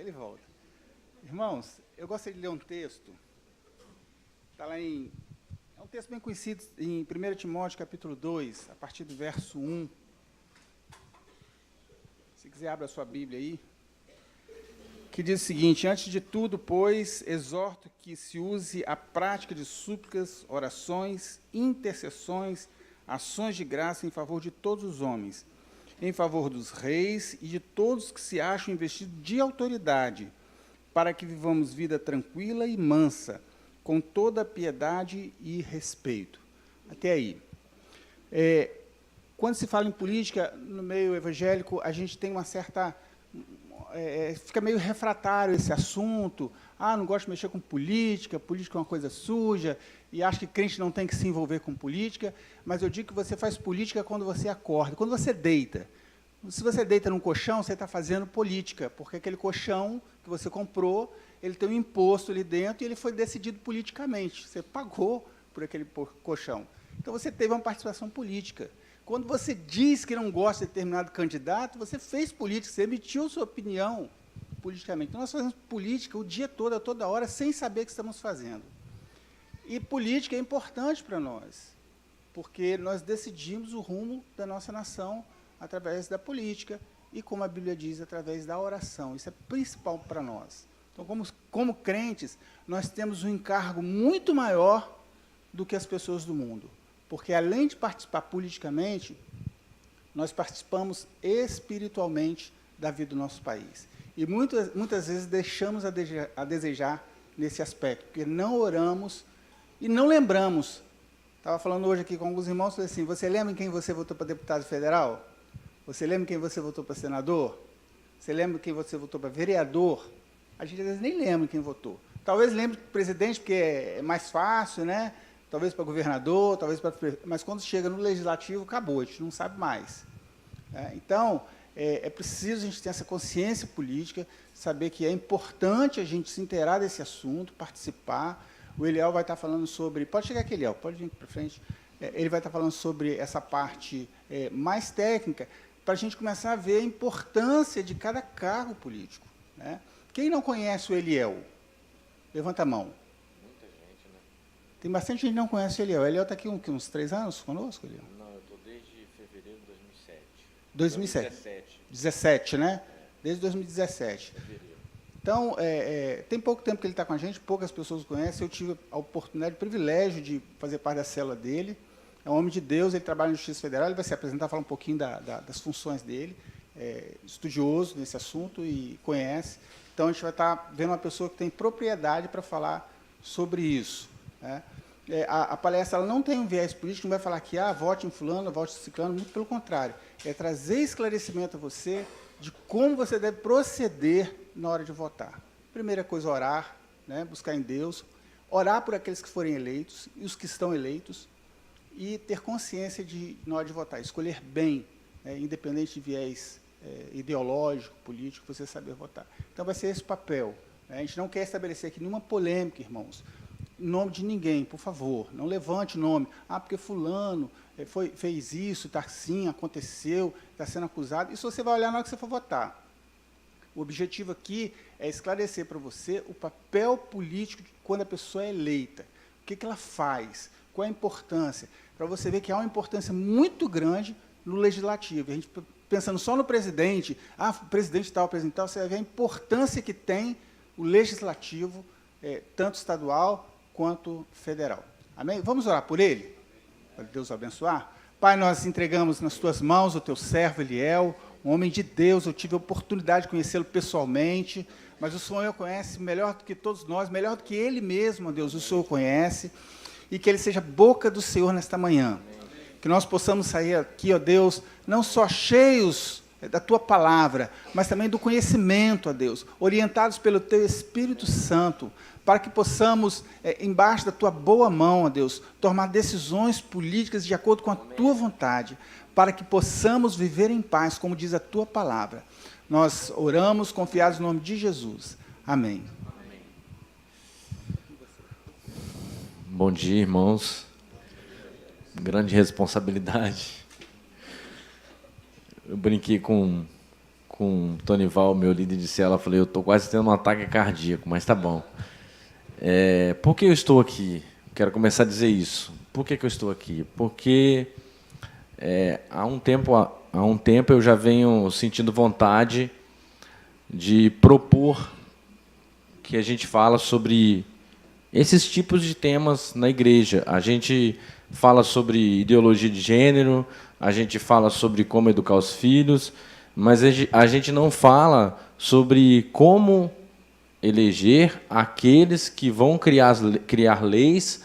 ele volta. Irmãos, eu gostaria de ler um texto. Está lá em... É um texto bem conhecido em 1 Timóteo, capítulo 2, a partir do verso 1. Se quiser, abra a sua Bíblia aí. Que diz o seguinte: antes de tudo, pois, exorto que se use a prática de súplicas, orações, intercessões, ações de graça em favor de todos os homens, em favor dos reis e de todos que se acham investidos de autoridade, para que vivamos vida tranquila e mansa, com toda a piedade e respeito. Até aí. Quando se fala em política, no meio evangélico, a gente tem uma certa... fica meio refratário esse assunto. Não gosto de mexer com política, política é uma coisa suja, e acho que crente não tem que se envolver com política, mas eu digo que você faz política quando você acorda, quando você deita. Se você deita num colchão, você está fazendo política, porque aquele colchão que você comprou, ele tem um imposto ali dentro e ele foi decidido politicamente. Você pagou por aquele colchão. Então, você teve uma participação política. Quando você diz que não gosta de determinado candidato, você fez política, você emitiu sua opinião politicamente. Então, nós fazemos política o dia todo, a toda hora, sem saber o que estamos fazendo. E política é importante para nós, porque nós decidimos o rumo da nossa nação através da política e, como a Bíblia diz, através da oração. Isso é principal para nós. Então, como crentes, nós temos um encargo muito maior do que as pessoas do mundo, porque, além de participar politicamente, nós participamos espiritualmente da vida do nosso país. E muitas vezes deixamos a desejar nesse aspecto, porque não oramos e não lembramos. Estava falando hoje aqui com alguns irmãos, falei assim: você lembra em quem você votou para deputado federal? Você lembra em quem você votou para senador? Você lembra em quem você votou para vereador? A gente, às vezes, nem lembra em quem votou. Talvez lembre do presidente, porque é mais fácil, né? Talvez para governador, talvez para... Mas, quando chega no legislativo, acabou, a gente não sabe mais. Então, é preciso a gente ter essa consciência política, saber que é importante a gente se inteirar desse assunto, participar. O Eliel vai estar falando sobre... Pode chegar aqui, Eliel, pode vir para frente. Ele vai estar falando sobre essa parte mais técnica, para a gente começar a ver a importância de cada cargo político, né? Quem não conhece o Eliel? Levanta a mão. Muita gente, né? Tem bastante gente que não conhece o Eliel. O Eliel está aqui uns 3 anos conosco, Eliel? Não, eu estou desde fevereiro de 2007. 2017. 17, né? Desde 2017. Fevereiro. Então, tem pouco tempo que ele está com a gente, poucas pessoas o conhecem. Eu tive a oportunidade, o privilégio de fazer parte da célula dele. É um homem de Deus, ele trabalha na Justiça Federal, ele vai se apresentar, falar um pouquinho das funções dele. Estudioso nesse assunto e conhece. Então, a gente vai estar vendo uma pessoa que tem propriedade para falar sobre isso, né? A palestra ela não tem um viés político, não vai falar que vote em fulano, vote em ciclano, muito pelo contrário. É trazer esclarecimento a você de como você deve proceder na hora de votar. Primeira coisa, orar, né? Buscar em Deus, orar por aqueles que forem eleitos e os que estão eleitos, e ter consciência na hora de votar, escolher bem, independente de viés ideológico, político, você saber votar. Então, vai ser esse o papel, né? A gente não quer estabelecer aqui nenhuma polêmica, irmãos, em nome de ninguém, por favor, não levante o nome. Porque fulano fez isso, está assim, aconteceu, está sendo acusado. Isso você vai olhar na hora que você for votar. O objetivo aqui é esclarecer para você o papel político quando a pessoa é eleita. O que ela faz, qual é a importância, para você ver que há uma importância muito grande no legislativo. A gente, pensando só no presidente, o presidente tal, você vai ver a importância que tem o legislativo, tanto estadual quanto federal. Amém? Vamos orar por ele? Para Deus abençoar? Pai, nós entregamos nas tuas mãos o teu servo Eliel, um homem de Deus. Eu tive a oportunidade de conhecê-lo pessoalmente, mas o Senhor o conhece melhor do que todos nós, melhor do que ele mesmo, Deus, o Senhor o conhece, e que ele seja boca do Senhor nesta manhã. Que nós possamos sair aqui, ó Deus, não só cheios da tua palavra, mas também do conhecimento, ó Deus, orientados pelo teu Espírito Santo, para que possamos, embaixo da tua boa mão, ó Deus, tomar decisões políticas de acordo com a tua vontade, para que possamos viver em paz, como diz a tua palavra. Nós oramos confiados no nome de Jesus. Amém. Amém. Bom dia, irmãos. Grande responsabilidade. Eu brinquei com com o Tonival, meu líder de célula, falei, eu estou quase tendo um ataque cardíaco, mas tá bom. Por que eu estou aqui? Quero começar a dizer isso. Por que eu estou aqui? Porque há um tempo eu já venho sentindo vontade de propor que a gente fala sobre esses tipos de temas na igreja. A gente fala sobre ideologia de gênero, a gente fala sobre como educar os filhos, mas a gente não fala sobre como eleger aqueles que vão criar leis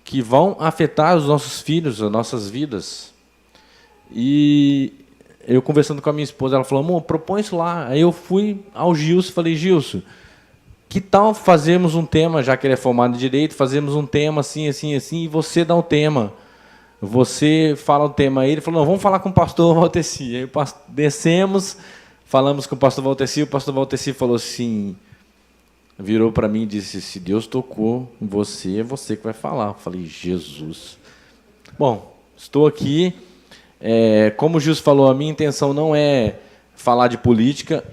que vão afetar os nossos filhos, as nossas vidas. E eu conversando com a minha esposa, ela falou, amor, propõe isso lá. Aí eu fui ao Gilson e falei, Gilson, que tal fazermos um tema, já que ele é formado em Direito, fazermos um tema assim, assim, assim, e você dá um tema. Você fala o tema aí, ele falou, não, vamos falar com o pastor Valteci. Aí descemos, falamos com o pastor Valteci falou assim, virou para mim e disse, se Deus tocou em você, é você que vai falar. Eu falei, Jesus. Bom, estou aqui. Como o Gilson falou, a minha intenção não é falar de política,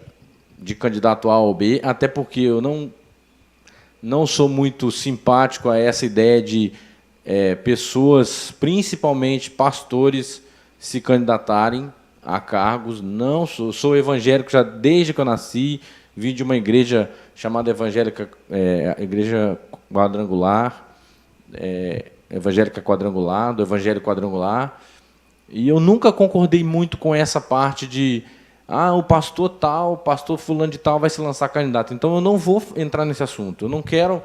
de candidato A ou B, até porque eu não sou muito simpático a essa ideia de pessoas, principalmente pastores, se candidatarem a cargos. Não sou evangélico já desde que eu nasci, vim de uma igreja chamada Igreja Quadrangular, Evangélica Quadrangular, do Evangelho Quadrangular, e eu nunca concordei muito com essa parte de o pastor tal, o pastor fulano de tal vai se lançar candidato. Então, eu não vou entrar nesse assunto. Eu não quero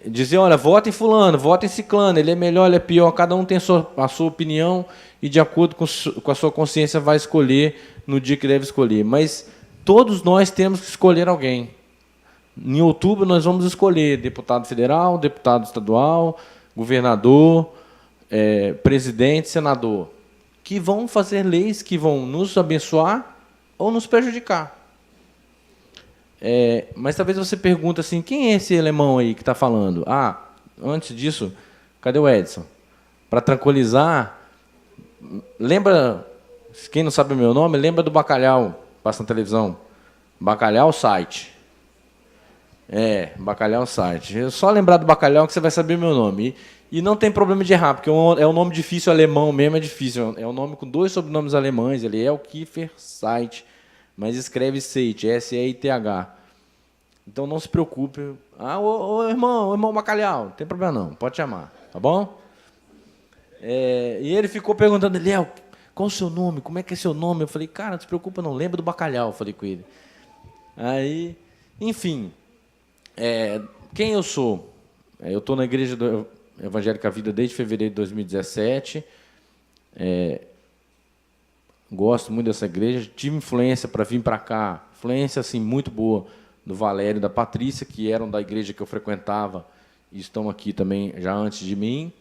dizer, olha, vota em fulano, vota em ciclano, ele é melhor, ele é pior. Cada um tem a sua opinião e, de acordo com a sua consciência, vai escolher no dia que deve escolher. Mas todos nós temos que escolher alguém. Em outubro, nós vamos escolher deputado federal, deputado estadual, governador, presidente, senador, que vão fazer leis que vão nos abençoar ou nos prejudicar. Mas talvez você pergunte assim, quem é esse alemão aí que está falando? Antes disso, cadê o Edson? Para tranquilizar, lembra, quem não sabe o meu nome, lembra do Bacalhau, passa na televisão. Bacalhau Site. Bacalhau Site. É só lembrar do Bacalhau que você vai saber meu nome. E não tem problema de errar, porque é um nome difícil, alemão mesmo é difícil. É um nome com 2 sobrenomes alemães, ele é o Kiefer Seit, mas escreve Seit, S-E-I-T-H. Então não se preocupe. Ô irmão Bacalhau, não tem problema não, pode chamar, tá bom? E ele ficou perguntando, Léo, qual o seu nome? Como é que é seu nome? Eu falei, cara, não se preocupa não, lembra do Bacalhau, eu falei com ele. Aí, enfim, quem eu sou? Eu estou na Igreja Evangélica Vida desde fevereiro de 2017. Gosto muito dessa igreja. Tive influência para vir para cá, influência assim, muito boa do Valério e da Patrícia, que eram da igreja que eu frequentava e estão aqui também já antes de mim.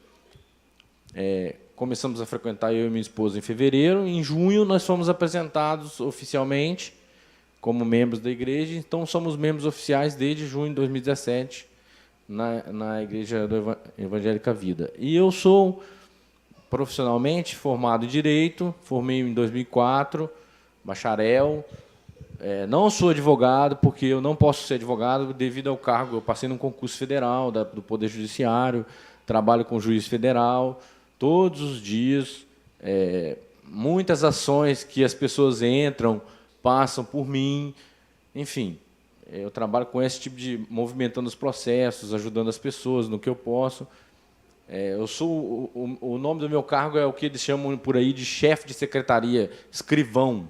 Começamos a frequentar eu e minha esposa em fevereiro. Em junho, nós fomos apresentados oficialmente como membros da igreja. Então, somos membros oficiais desde junho de 2017 na Igreja Evangélica Vida. E eu sou profissionalmente formado em Direito, formei em 2004, bacharel. Não sou advogado, porque eu não posso ser advogado devido ao cargo. Eu passei num concurso federal do Poder Judiciário, trabalho com juiz federal, todos os dias. Muitas ações que as pessoas entram, passam por mim, enfim. Eu trabalho com esse tipo de movimentando os processos, ajudando as pessoas no que eu posso. Eu sou o nome do meu cargo é o que eles chamam por aí de chefe de secretaria, escrivão.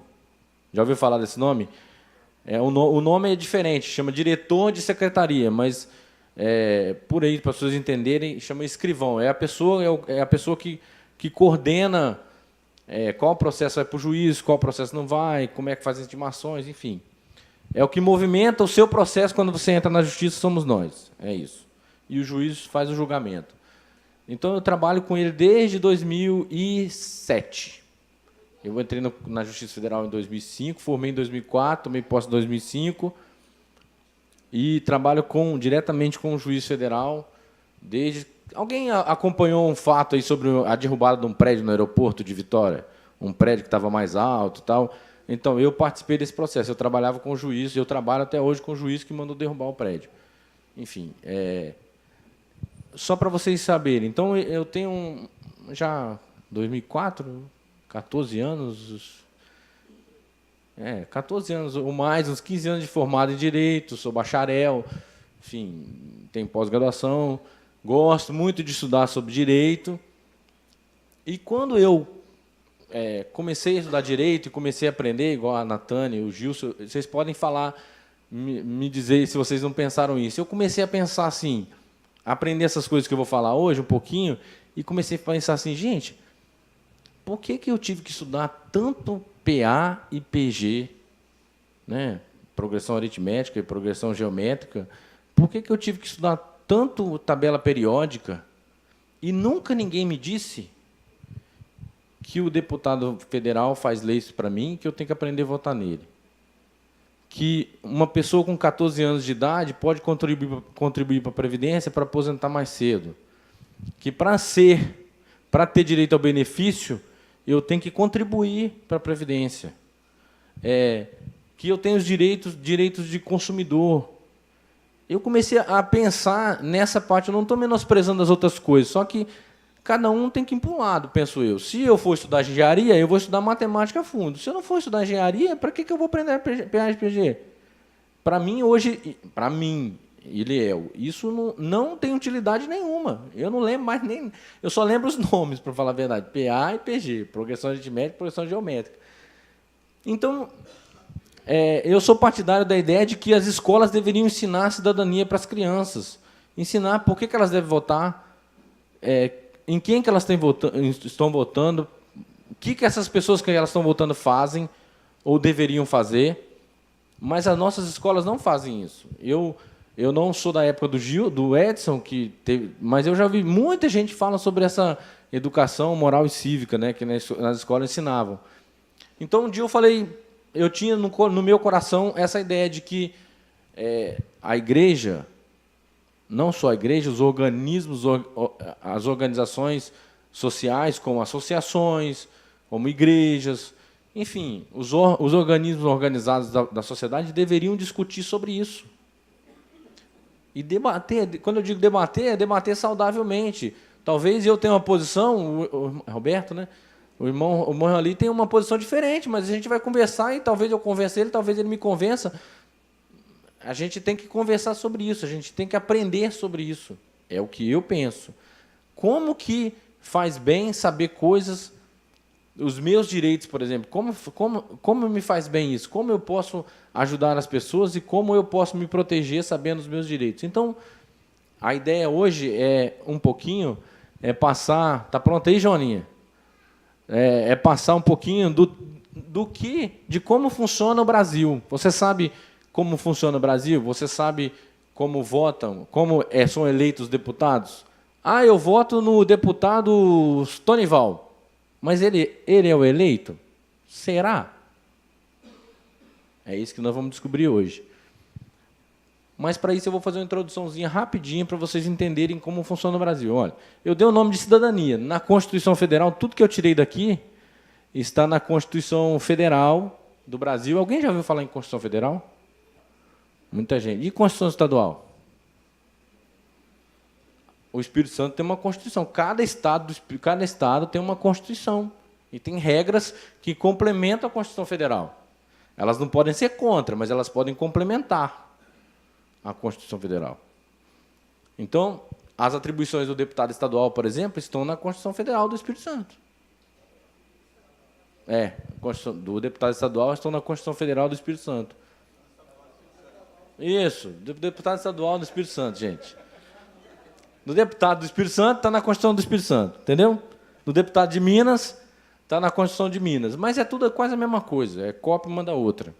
Já ouviu falar desse nome? O nome é diferente, chama diretor de secretaria, mas por aí para as pessoas entenderem, chama escrivão. É a pessoa que coordena qual processo vai para o juiz, qual processo não vai, como é que faz as intimações, enfim. É o que movimenta o seu processo quando você entra na justiça, somos nós. É isso. E o juiz faz o julgamento. Então, eu trabalho com ele desde 2007. Eu entrei na Justiça Federal em 2005, formei em 2004, tomei posse em 2005 e trabalho diretamente com o juiz federal desde... Alguém acompanhou um fato aí sobre a derrubada de um prédio no aeroporto de Vitória? Um prédio que estava mais alto e tal. Então, eu participei desse processo. Eu trabalhava com o juiz, eu trabalho até hoje com o juiz que mandou derrubar o prédio. Enfim, só para vocês saberem. Então, eu tenho já 2004, 14 anos, 14 anos ou mais, uns 15 anos de formado em Direito, sou bacharel, enfim, tenho pós-graduação, gosto muito de estudar sobre Direito. E quando eu comecei a estudar Direito e comecei a aprender, igual a Natânia, o Gilson, vocês podem falar, me dizer se vocês não pensaram isso. Eu comecei a pensar assim, aprender essas coisas que eu vou falar hoje, um pouquinho, e comecei a pensar assim, gente, por que eu tive que estudar tanto PA e PG, né? Progressão aritmética e progressão geométrica? Por que eu tive que estudar tanto tabela periódica e nunca ninguém me disse que o deputado federal faz leis para mim e que eu tenho que aprender a votar nele? Que uma pessoa com 14 anos de idade pode contribuir para a Previdência para aposentar mais cedo? Que para ter direito ao benefício, eu tenho que contribuir para a Previdência. Que eu tenho os direitos de consumidor. Eu comecei a pensar nessa parte, eu não estou menosprezando as outras coisas, só que cada um tem que ir para um lado, penso eu. Se eu for estudar engenharia, eu vou estudar matemática a fundo. Se eu não for estudar engenharia, para que eu vou aprender PA e PG? Para mim, hoje, Iliel, isso não tem utilidade nenhuma. Eu não lembro mais nem... Eu só lembro os nomes, para falar a verdade. PA e PG, progressão aritmética e progressão geométrica. Então, eu sou partidário da ideia de que as escolas deveriam ensinar a cidadania para as crianças. Ensinar por que elas devem votar, em quem que elas estão votando, o que essas pessoas que elas estão votando fazem ou deveriam fazer. Mas as nossas escolas não fazem isso. Eu não sou da época do Edson, mas eu já vi muita gente falando sobre essa educação moral e cívica, né, que nas escolas ensinavam. Então, um dia eu tinha no meu coração essa ideia de que a igreja, não só a igreja, os organismos, as organizações sociais, como associações, como igrejas, enfim, os organismos organizados da sociedade deveriam discutir sobre isso. E debater, quando eu digo debater, é debater saudavelmente. Talvez eu tenha uma posição, o Roberto, né? O irmão ali tem uma posição diferente, mas a gente vai conversar e talvez eu convença ele, talvez ele me convença. A gente tem que conversar sobre isso, a gente tem que aprender sobre isso. É o que eu penso. Como que faz bem saber coisas, os meus direitos, por exemplo, como me faz bem isso? Como eu posso ajudar as pessoas e como eu posso me proteger sabendo os meus direitos? Então, a ideia hoje passar... Está pronto aí, Joaninha? Passar um pouquinho de como funciona o Brasil. Você sabe como funciona o Brasil? Você sabe como votam, como são eleitos os deputados? Eu voto no deputado Tonival. Mas ele é o eleito? Será? É isso que nós vamos descobrir hoje. Mas, para isso, eu vou fazer uma introduçãozinha rapidinha para vocês entenderem como funciona o Brasil. Olha, eu dei o nome de cidadania. Na Constituição Federal, tudo que eu tirei daqui está na Constituição Federal do Brasil. Alguém já ouviu falar em Constituição Federal? Muita gente. E Constituição Estadual? O Espírito Santo tem uma Constituição. Cada estado tem uma Constituição. E tem regras que complementam a Constituição Federal. Elas não podem ser contra, mas elas podem complementar a Constituição Federal. Então, as atribuições do deputado estadual, por exemplo, estão na Constituição Federal do Espírito Santo. Do deputado estadual estão na Constituição Federal do Espírito Santo. Isso, do deputado estadual do Espírito Santo, gente. Do deputado do Espírito Santo está na Constituição do Espírito Santo, entendeu? Do deputado de Minas está na Constituição de Minas. Mas é tudo quase a mesma coisa, cópia uma da outra.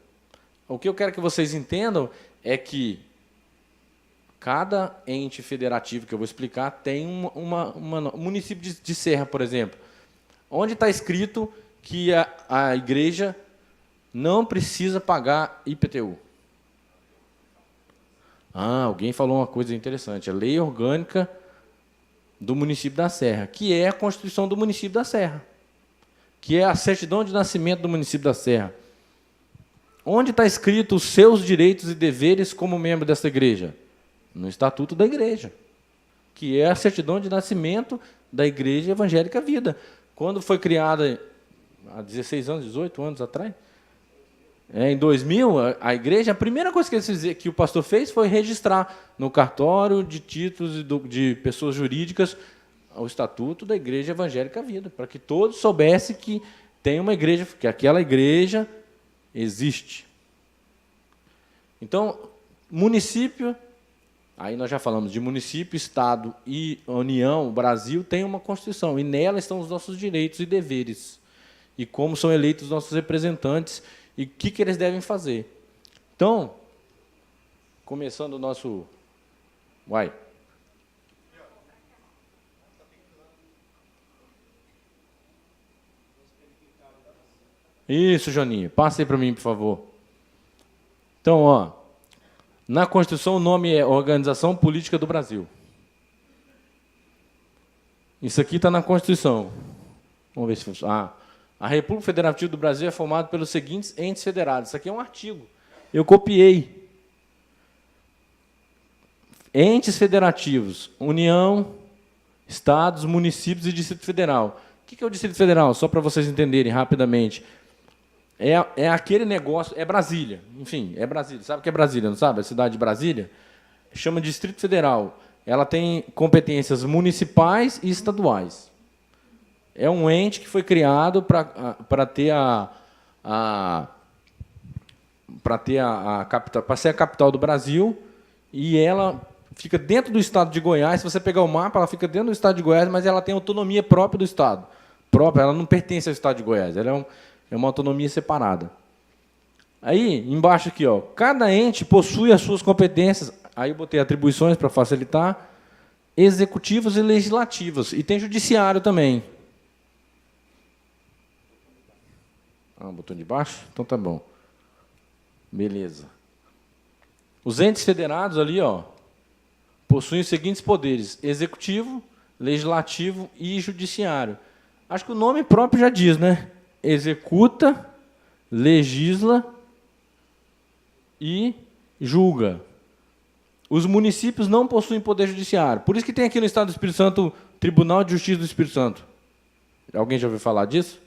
O que eu quero que vocês entendam é que cada ente federativo que eu vou explicar tem um município de Serra, por exemplo, onde está escrito que a igreja não precisa pagar IPTU. Alguém falou uma coisa interessante. A lei orgânica do município da Serra, que é a Constituição do município da Serra, que é a certidão de nascimento do município da Serra. Onde está escrito os seus direitos e deveres como membro dessa igreja? No Estatuto da Igreja, que é a certidão de nascimento da Igreja Evangélica Vida. Quando foi criada, há 16 anos, 18 anos atrás, em 2000, a igreja, a primeira coisa que o pastor fez foi registrar no cartório de títulos de pessoas jurídicas o Estatuto da Igreja Evangélica Vida, para que todos soubessem que tem uma igreja, que aquela igreja existe. Então, município, aí nós já falamos de município, Estado e União, o Brasil tem uma Constituição, e nela estão os nossos direitos e deveres, e como são eleitos os nossos representantes, e o que eles devem fazer. Então, começando o nosso... Isso, Joninho. Passa aí para mim, por favor. Então, na Constituição o nome é Organização Política do Brasil. Isso aqui está na Constituição. Vamos ver se funciona. A República Federativa do Brasil é formada pelos seguintes entes federados. Isso aqui é um artigo. Eu copiei. Entes federativos. União, estados, municípios e Distrito Federal. O que é o Distrito Federal? Só para vocês entenderem rapidamente. É aquele negócio... É Brasília. Enfim, é Brasília. Sabe o que é Brasília, não sabe? A cidade de Brasília chama de Distrito Federal. Ela tem competências municipais e estaduais. É um ente que foi criado para ter para ser a capital do Brasil, e ela fica dentro do estado de Goiás. Se você pegar o mapa, ela fica dentro do estado de Goiás, mas ela tem autonomia própria do estado. Ela não pertence ao estado de Goiás, ela é uma autonomia separada. Aí, embaixo aqui, cada ente possui as suas competências, aí eu botei atribuições para facilitar, executivas e legislativas, e tem judiciário também. Botão de baixo? Então tá bom. Beleza. Os entes federados ali, possuem os seguintes poderes: executivo, legislativo e judiciário. Acho que o nome próprio já diz, né? Executa, legisla e julga. Os municípios não possuem poder judiciário. Por isso que tem aqui no Estado do Espírito Santo o Tribunal de Justiça do Espírito Santo. Alguém já ouviu falar disso?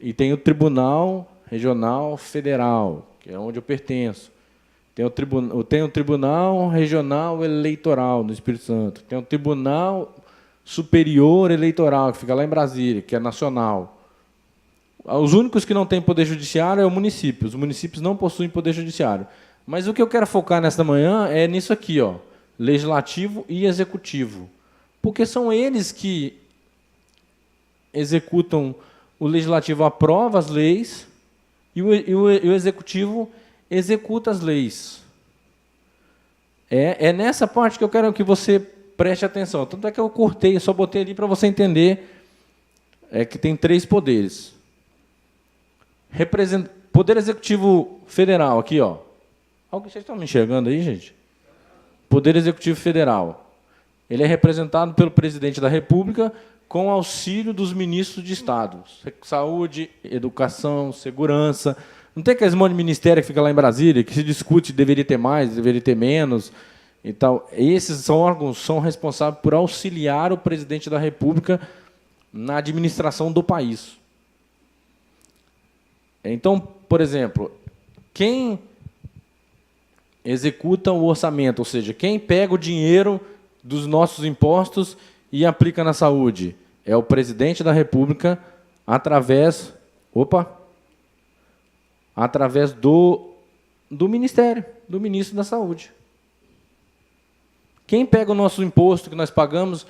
E tem o Tribunal Regional Federal, que é onde eu pertenço. Tem o Tribunal Regional Eleitoral no Espírito Santo. Tem o Tribunal Superior Eleitoral, que fica lá em Brasília, que é nacional. Os únicos que não têm poder judiciário é o município. Os municípios não possuem poder judiciário. Mas o que eu quero focar nesta manhã é nisso aqui, legislativo e executivo. Porque são eles que executam. O legislativo aprova as leis e o executivo executa as leis. É nessa parte que eu quero que você preste atenção. Tanto é que eu cortei, só botei ali para você entender que tem 3 poderes. Poder Executivo Federal, aqui, Vocês estão me enxergando aí, gente? Poder Executivo Federal. Ele é representado pelo Presidente da República, com auxílio dos ministros de Estado. Saúde, educação, segurança. Não tem aqueles monte de ministério que fica lá em Brasília, que se discute deveria ter mais, deveria ter menos. E tal. Esses órgãos são responsáveis por auxiliar o presidente da República na administração do país. Então, por exemplo, quem executa o orçamento, ou seja, quem pega o dinheiro dos nossos impostos e aplica na saúde, é o presidente da República através do Ministério, do ministro da Saúde. Quem pega o nosso imposto que nós pagamos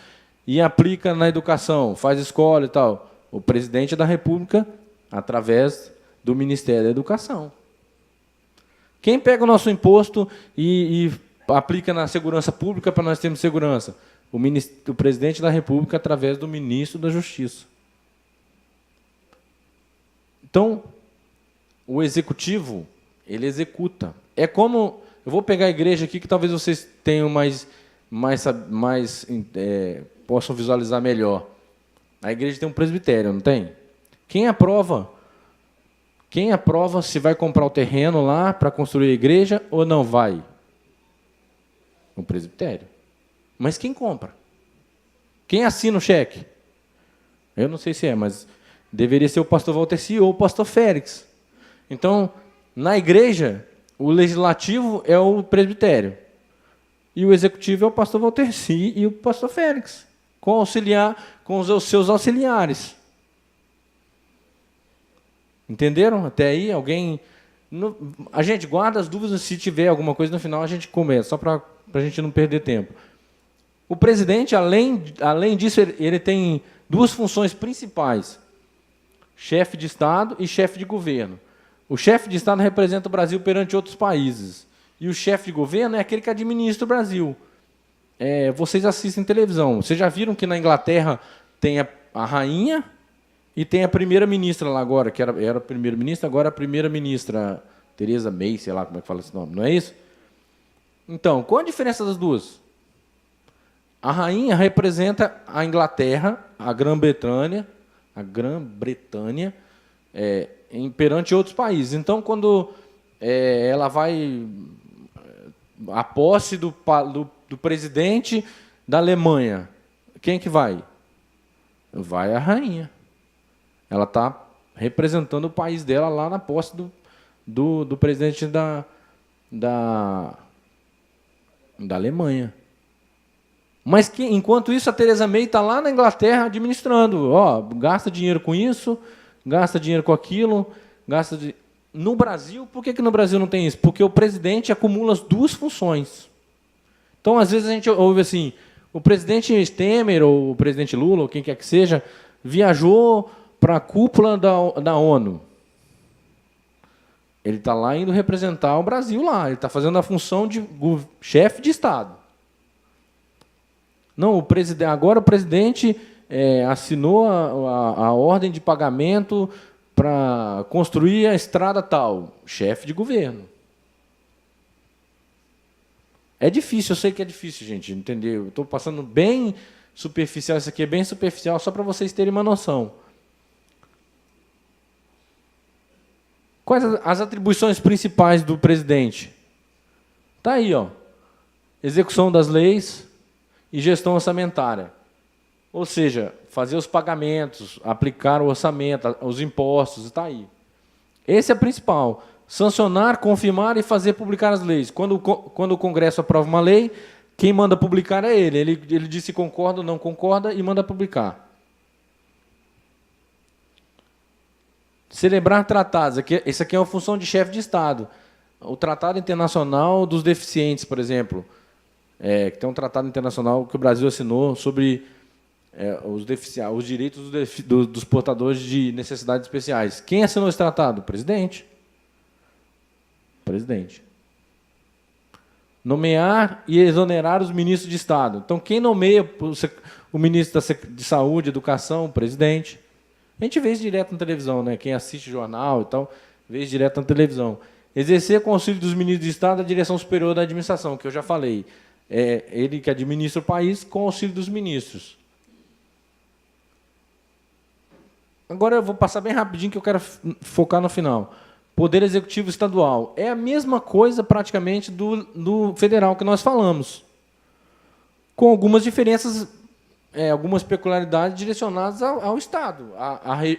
e aplica na educação, faz escola e tal? O presidente da República através do Ministério da Educação. Quem pega o nosso imposto e aplica na segurança pública para nós termos segurança? O presidente da República através do ministro da Justiça. Então, o executivo, ele executa. É como... Eu vou pegar a igreja aqui, que talvez vocês tenham possam visualizar melhor. A igreja tem um presbitério, não tem? Quem aprova Quem aprova se vai comprar o terreno lá para construir a igreja ou não vai? O presbitério. Mas quem compra? Quem assina o cheque? Eu não sei se é, mas deveria ser o pastor Walterci ou o pastor Félix. Então, na igreja, o legislativo é o presbitério. E o executivo é o pastor Walterci e o pastor Félix, com os seus auxiliares. Entenderam? Até aí, alguém... A gente guarda as dúvidas, se tiver alguma coisa no final, a gente começa, só para a gente não perder tempo. O presidente, além disso, ele tem duas funções principais: chefe de Estado e chefe de governo. O chefe de Estado representa o Brasil perante outros países. E o chefe de governo é aquele que administra o Brasil. Vocês assistem televisão. Vocês já viram que na Inglaterra tem a rainha e tem a primeira-ministra lá agora, que era a primeira-ministra, agora a primeira-ministra Theresa May, sei lá como é que fala esse nome, não é isso? Então, qual a diferença das duas? A rainha representa a Inglaterra, a Grã-Bretanha, perante outros países. Então, quando ela vai a posse do presidente da Alemanha, quem que vai? Vai a rainha. Ela está representando o país dela lá na posse do presidente da Alemanha. Mas enquanto isso, a Theresa May está lá na Inglaterra administrando. Gasta dinheiro com isso, gasta dinheiro com aquilo, No Brasil, por que no Brasil não tem isso? Porque o presidente acumula as duas funções. Então, às vezes, a gente ouve assim, o presidente Temer, ou o presidente Lula, ou quem quer que seja, viajou para a cúpula da ONU. Ele está lá indo representar o Brasil lá. Ele está fazendo a função de chefe de Estado. Não, agora o presidente assinou a ordem de pagamento para construir a estrada tal. Chefe de governo. É difícil, eu sei que é difícil, gente, entender. Eu estou passando bem superficial, isso aqui é bem superficial, só para vocês terem uma noção. Quais as atribuições principais do presidente? Está aí, execução das leis e gestão orçamentária. Ou seja, fazer os pagamentos, aplicar o orçamento, os impostos, está aí. Esse é o principal. Sancionar, confirmar e fazer publicar as leis. Quando o Congresso aprova uma lei, quem manda publicar é ele. Ele diz se concorda ou não concorda e manda publicar. Celebrar tratados. Isso aqui é uma função de chefe de Estado. O Tratado Internacional dos Deficientes, por exemplo, que tem um tratado internacional que o Brasil assinou sobre os direitos dos portadores de necessidades especiais. Quem assinou esse tratado? O presidente. Presidente. Nomear e exonerar os ministros de Estado. Então, quem nomeia o ministro de Saúde, Educação? O presidente. A gente vê isso direto na televisão, né? Quem assiste jornal e tal, vê isso direto na televisão. Exercer com o auxílio dos ministros de Estado a direção superior da administração, que eu já falei. É ele que administra o país com o auxílio dos ministros. Agora eu vou passar bem rapidinho, que eu quero focar no final. Poder Executivo Estadual. É a mesma coisa, praticamente, do federal que nós falamos, com algumas diferenças, algumas peculiaridades direcionadas ao Estado,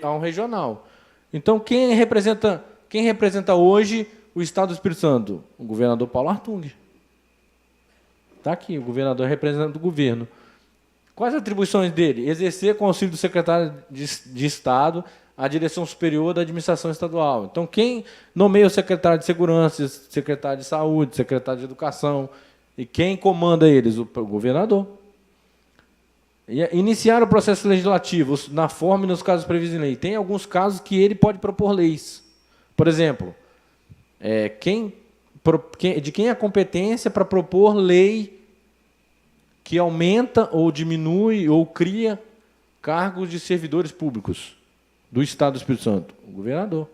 ao regional. Então, quem representa hoje o Estado do Espírito Santo? O governador Paulo Artung. Está aqui, o governador representante do governo. Quais as atribuições dele? Exercer com auxílio do secretário de Estado a direção superior da administração estadual. Então, quem nomeia o secretário de Segurança, secretário de Saúde, secretário de Educação, e quem comanda eles? O governador. Iniciar o processo legislativo na forma e nos casos previstos em lei. Tem alguns casos que ele pode propor leis. Por exemplo, de quem é a competência para propor lei que aumenta ou diminui ou cria cargos de servidores públicos do Estado do Espírito Santo? O governador.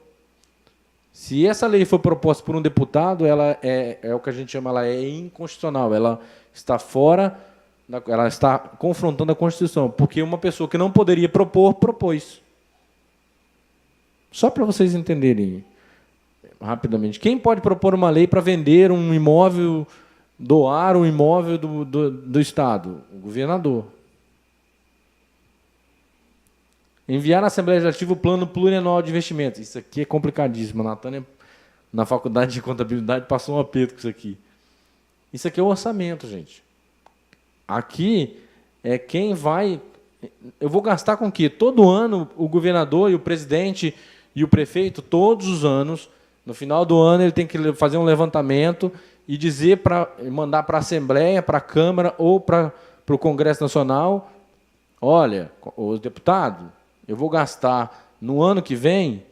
Se essa lei for proposta por um deputado, ela é o que a gente chama, ela é inconstitucional, ela está fora, ela está confrontando a Constituição, porque uma pessoa que não poderia propor, propôs. Só para vocês entenderem rapidamente. Quem pode propor uma lei para vender um imóvel, doar um imóvel do Estado? O governador. Enviar à Assembleia Legislativa o plano plurianual de investimentos. Isso aqui é complicadíssimo. A Natânia, na faculdade de contabilidade, passou um aperto com isso aqui. Isso aqui é o orçamento, gente. Aqui é quem vai... Eu vou gastar com o quê? Todo ano, o governador e o presidente e o prefeito, todos os anos, no final do ano, ele tem que fazer um levantamento e dizer mandar para a Assembleia, para a Câmara ou para o Congresso Nacional: olha, os deputados, eu vou gastar no ano que vem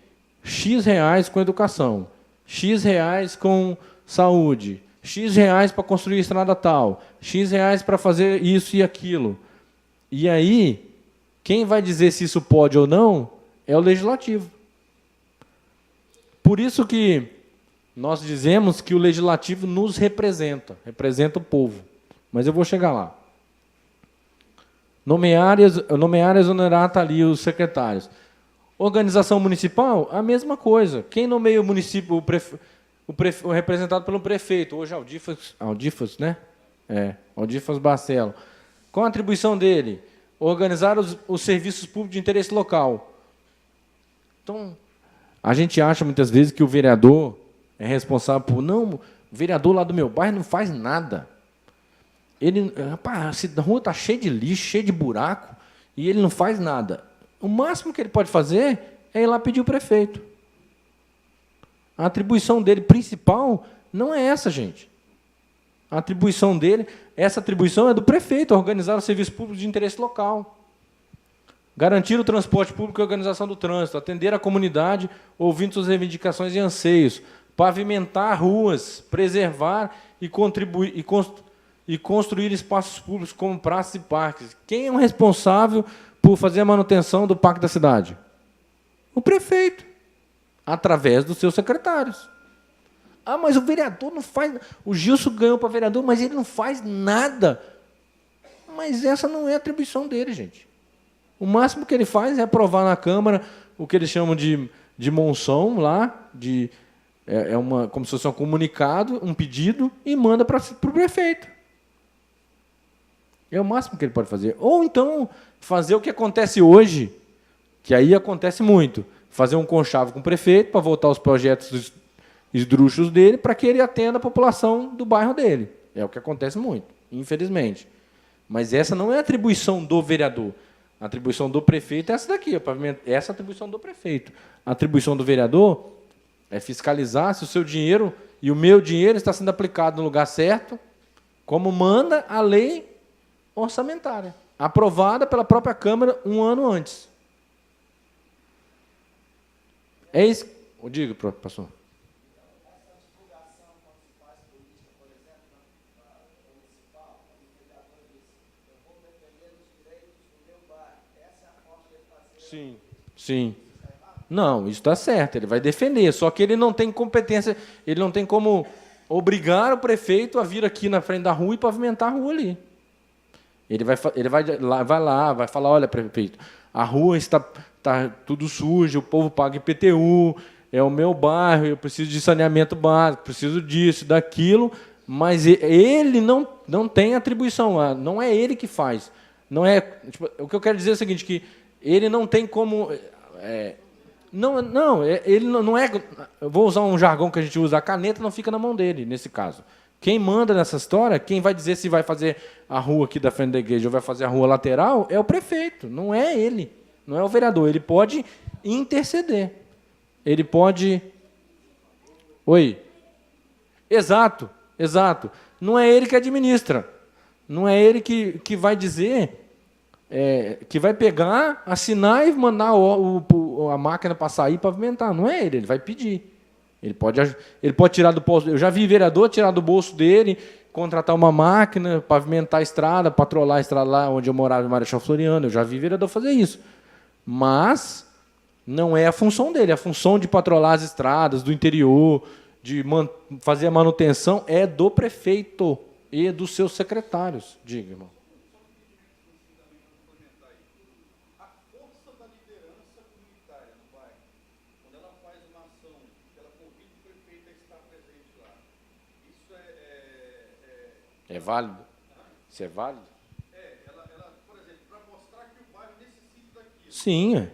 X reais com educação, X reais com saúde, X reais para construir estrada tal, X reais para fazer isso e aquilo. E aí, quem vai dizer se isso pode ou não é o Legislativo. Por isso que nós dizemos que o Legislativo nos representa o povo. Mas eu vou chegar lá. Nomear e exonerar, está ali os secretários. Organização municipal, a mesma coisa. Quem nomeia o município, o representado pelo prefeito, hoje Aldifas, né? Aldifas Barcelo. Qual a atribuição dele? Organizar os serviços públicos de interesse local. Então, a gente acha muitas vezes que o vereador é responsável por... Não, o vereador lá do meu bairro não faz nada. Rapaz, a rua está cheia de lixo, cheia de buraco, e ele não faz nada. O máximo que ele pode fazer é ir lá pedir o prefeito. A atribuição dele principal não é essa, gente. A atribuição dele, essa atribuição é do prefeito, organizar os serviços públicos de interesse local. Garantir o transporte público e a organização do trânsito, atender a comunidade, ouvindo suas reivindicações e anseios, pavimentar ruas, preservar e contribuir e construir espaços públicos como praças e parques. Quem é o responsável por fazer a manutenção do parque da cidade? O prefeito, através dos seus secretários. Ah, mas o vereador não faz... O Gilson ganhou para vereador, mas ele não faz nada. Mas essa não é a atribuição dele, gente. O máximo que ele faz é aprovar na Câmara o que eles chamam de monção lá, como se fosse um comunicado, um pedido, e manda para o prefeito. É o máximo que ele pode fazer. Ou então fazer o que acontece hoje, que aí acontece muito, fazer um conchavo com o prefeito para votar os projetos esdrúxulos dele para que ele atenda a população do bairro dele. É o que acontece muito, infelizmente. Mas essa não é a atribuição do vereador. A atribuição do prefeito é essa daqui. Essa é a atribuição do prefeito. A atribuição do vereador é fiscalizar se o seu dinheiro e o meu dinheiro está sendo aplicado no lugar certo, como manda a lei orçamentária, aprovada pela própria Câmara um ano antes. É isso. Diga, pastor. Sim, sim. Não, isso está certo, ele vai defender, só que ele não tem competência, ele não tem como obrigar o prefeito a vir aqui na frente da rua e pavimentar a rua ali. Ele vai lá, vai falar: olha, prefeito, a rua está tudo suja, o povo paga IPTU, é o meu bairro, eu preciso de saneamento básico, preciso disso, daquilo, mas ele não tem atribuição, não é ele que faz. Não é, o que eu quero dizer é o seguinte, que ele não tem como... ele não é... Eu vou usar um jargão que a gente usa: a caneta não fica na mão dele, nesse caso. Quem manda nessa história, quem vai dizer se vai fazer a rua aqui da frente da igreja ou vai fazer a rua lateral, é o prefeito, não é ele, não é o vereador. Ele pode interceder. Ele pode... Oi? Exato. Não é ele que administra. Não é ele que vai dizer... que vai pegar, assinar e mandar a máquina para sair e pavimentar. Não é ele vai pedir. Ele pode tirar do bolso. Eu já vi vereador tirar do bolso dele, contratar uma máquina, pavimentar a estrada, patrolar a estrada lá onde eu morava, em Marechal Floriano. Eu já vi vereador fazer isso. Mas não é a função dele. A função de patrolar as estradas do interior, de fazer a manutenção, é do prefeito e dos seus secretários. Diga, irmão. É válido? Isso é válido? Por exemplo, para mostrar que o bairro necessita daquilo. Sim, Ela